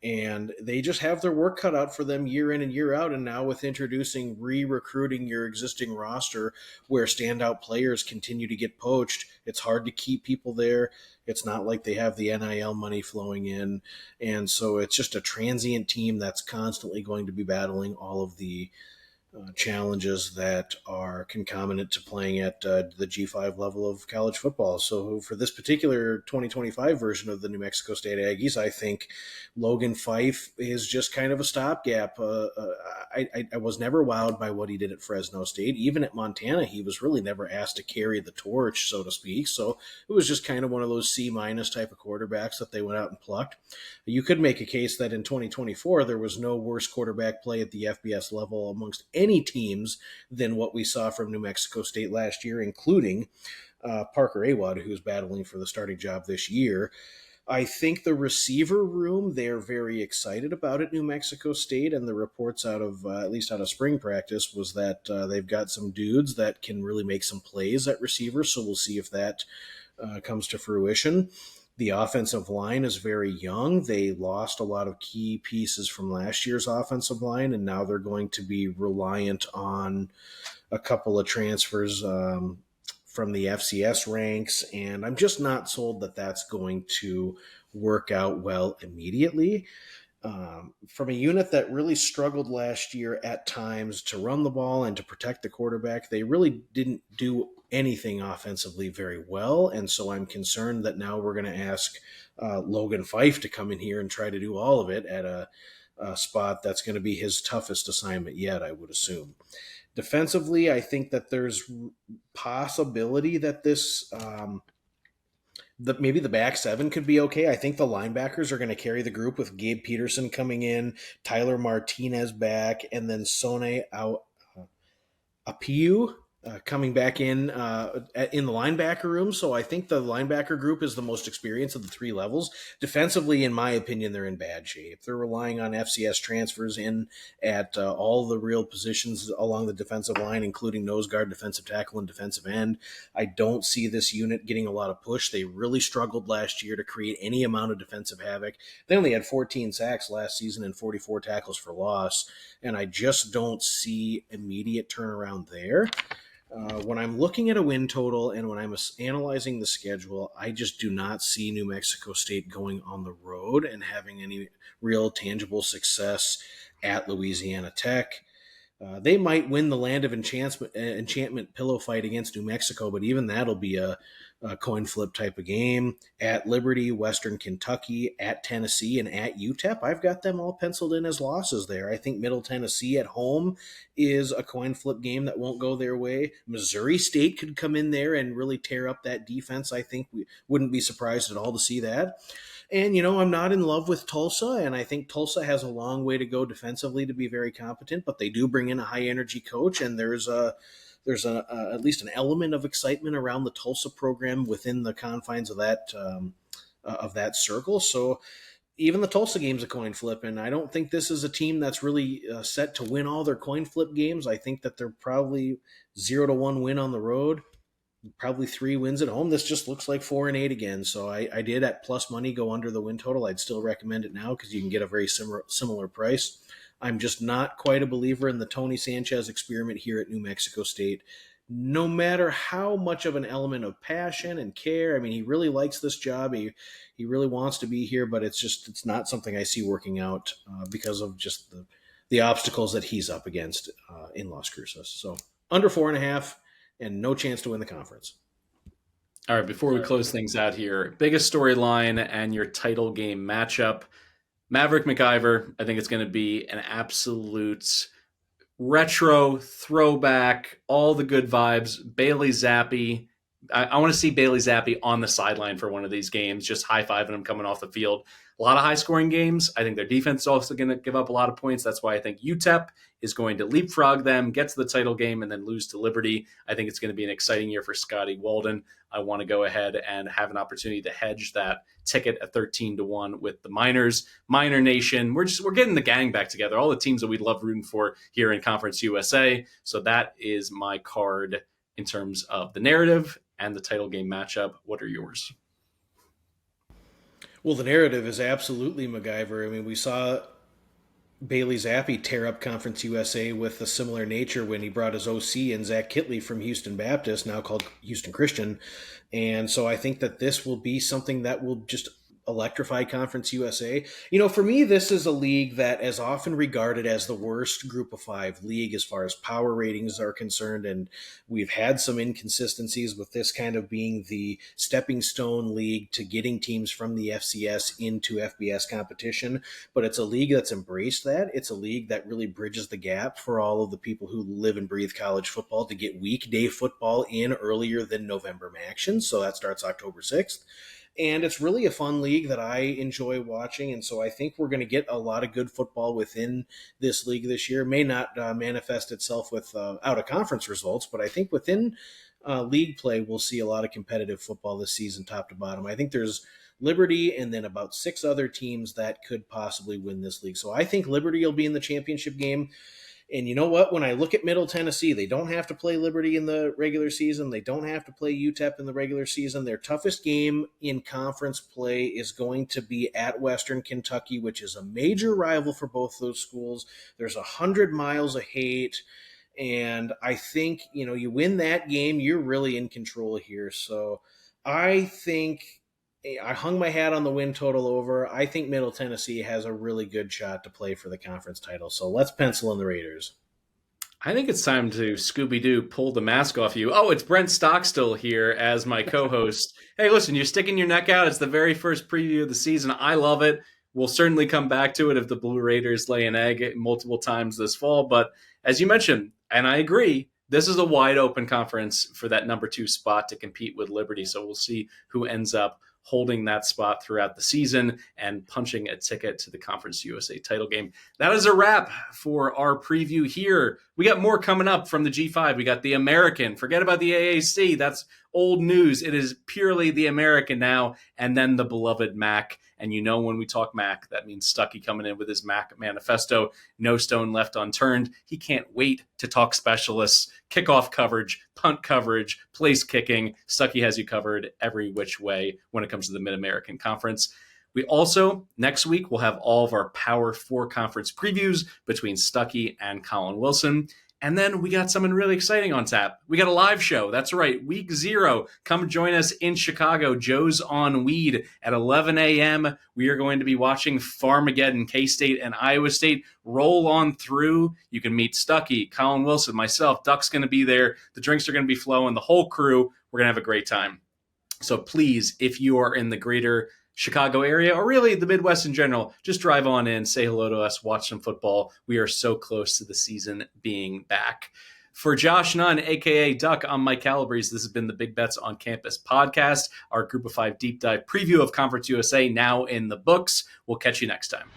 And they just have their work cut out for them year in and year out. And now with introducing re-recruiting your existing roster where standout players continue to get poached, it's hard to keep people there. It's not like they have the NIL money flowing in. And so it's just a transient team that's constantly going to be battling all of the challenges that are concomitant to playing at the G5 level of college football. So for this particular 2025 version of the New Mexico State Aggies, I think Logan Fife is just kind of a stopgap. I was never wowed by what he did at Fresno State. Even at Montana, he was really never asked to carry the torch, so to speak. So it was just kind of one of those C- type of quarterbacks that they went out and plucked. You could make a case that in 2024, there was no worse quarterback play at the FBS level amongst any teams than what we saw from New Mexico State last year, including Parker Awad, who's battling for the starting job this year. I think the receiver room, they're very excited about at New Mexico State, and the reports out of, at least out of spring practice, was that they've got some dudes that can really make some plays at receiver, so we'll see if that comes to fruition. The offensive line is very young. They lost a lot of key pieces from last year's offensive line, and now they're going to be reliant on a couple of transfers from the FCS ranks, and I'm just not sold that that's going to work out well immediately. From a unit that really struggled last year at times to run the ball and to protect the quarterback, they really didn't do anything offensively very well, and so I'm concerned that now we're going to ask Logan Fife to come in here and try to do all of it at a spot that's going to be his toughest assignment yet, I would assume. Defensively, I think that there's possibility that this maybe the back seven could be okay. I think the linebackers are going to carry the group with Gabe Peterson coming in, Tyler Martinez back, and then Sone Apiu coming back in the linebacker room. So I think the linebacker group is the most experienced of the three levels. Defensively, in my opinion, they're in bad shape. They're relying on FCS transfers in at all the real positions along the defensive line, including nose guard, defensive tackle, and defensive end. I don't see this unit getting a lot of push. They really struggled last year to create any amount of defensive havoc. They only had 14 sacks last season and 44 tackles for loss, and I just don't see immediate turnaround there. When I'm looking at a win total and when I'm analyzing the schedule, I just do not see New Mexico State going on the road and having any real tangible success at Louisiana Tech. They might win the Land of Enchantment pillow fight against New Mexico, but even that'll be a coin flip type of game. At Liberty, Western Kentucky, at Tennessee, and at UTEP, I've got them all penciled in as losses there. I think Middle Tennessee at home is a coin flip game that won't go their way. Missouri State could come in there and really tear up that defense. I think we wouldn't be surprised at all to see that. And, I'm not in love with Tulsa, and I think Tulsa has a long way to go defensively to be very competent, but they do bring in a high-energy coach, and there's at least an element of excitement around the Tulsa program within the confines of that circle. So even the Tulsa game's a coin flip, and I don't think this is a team that's really set to win all their coin flip games. I think that they're probably 0-1 win on the road, probably 3 wins at home. This just looks like 4-8 again. So I did at plus money go under the win total. I'd still recommend it now because you can get a very similar price. I'm just not quite a believer in the Tony Sanchez experiment here at New Mexico State. No matter how much of an element of passion and care, I mean, he really likes this job. He really wants to be here, but it's not something I see working out because of just the obstacles that he's up against in Las Cruces. So under 4.5 and no chance to win the conference. All right, before we close things out here, biggest storyline and your title game matchup. Maverick McIver, I think it's going to be an absolute retro, throwback, all the good vibes. Bailey Zappi. I want to see Bailey Zappi on the sideline for one of these games, just high-fiving him coming off the field. A lot of high-scoring games. I think their defense is also going to give up a lot of points. That's why I think UTEP is going to leapfrog them, get to the title game, and then lose to Liberty. I think it's going to be an exciting year for Scotty Walden. I want to go ahead and have an opportunity to hedge that ticket at 13-1 with the Miners. Miner Nation, we're getting the gang back together, all the teams that we love rooting for here in Conference USA. So that is my card in terms of the narrative and the title game matchup. What are yours? Well, the narrative is absolutely MacGyver. I mean, we saw Bailey Zappi tear up Conference USA with a similar nature when he brought his OC in, Zach Kitley from Houston Baptist, now called Houston Christian. And so I think that this will be something that will just electrify Conference USA. You know, for me, this is a league that is often regarded as the worst group of five league as far as power ratings are concerned. And we've had some inconsistencies with this kind of being the stepping stone league to getting teams from the FCS into FBS competition. But it's a league that's embraced that. It's a league that really bridges the gap for all of the people who live and breathe college football to get weekday football in earlier than November action. So that starts October 6th. And it's really a fun league that I enjoy watching. And so I think we're going to get a lot of good football within this league this year. It may not manifest itself with out-of-conference results, but I think within league play, we'll see a lot of competitive football this season, top to bottom. I think there's Liberty and then about 6 other teams that could possibly win this league. So I think Liberty will be in the championship game. And you know what? When I look at Middle Tennessee, they don't have to play Liberty in the regular season. They don't have to play UTEP in the regular season. Their toughest game in conference play is going to be at Western Kentucky, which is a major rival for both those schools. There's 100 miles of hate. And I think, you know, you win that game, you're really in control here. So I think I hung my hat on the win total over. I think Middle Tennessee has a really good shot to play for the conference title. So let's pencil in the Raiders. I think it's time to Scooby-Doo pull the mask off you. Oh, it's Brent Stockstill here as my co-host. Hey, listen, you're sticking your neck out. It's the very first preview of the season. I love it. We'll certainly come back to it if the Blue Raiders lay an egg multiple times this fall. But as you mentioned, and I agree, this is a wide open conference for that number 2 spot to compete with Liberty. So we'll see who ends up holding that spot throughout the season and punching a ticket to the Conference USA title game. That is a wrap for our preview here. We got more coming up from the G5. We got the American. Forget about the AAC. That's old news. It is purely the American now, and then the beloved MAC. And you know when we talk MAC, that means Stuckey coming in with his MAC manifesto. No stone left unturned. He can't wait to talk specialists, kickoff coverage, punt coverage, place kicking. Stuckey has you covered every which way when it comes to the Mid-American Conference. We also, next week, will have all of our Power 4 conference previews between Stuckey and Colin Wilson. And then we got something really exciting on tap. We got a live show. That's right. Week 0. Come join us in Chicago. Joe's on Weed at 11 a.m. We are going to be watching Farmageddon, K-State and Iowa State roll on through. You can meet Stuckey, Colin Wilson, myself. Duck's going to be there. The drinks are going to be flowing. The whole crew. We're going to have a great time. So please, if you are in the greater Chicago area, or really the Midwest in general, just drive on in, say hello to us, watch some football. We are so close to the season being back. For Josh Nunn, a.k.a. Duck, I'm Mike Calabrese. This has been the Big Bets on Campus podcast, our Group of 5 deep dive preview of Conference USA now in the books. We'll catch you next time.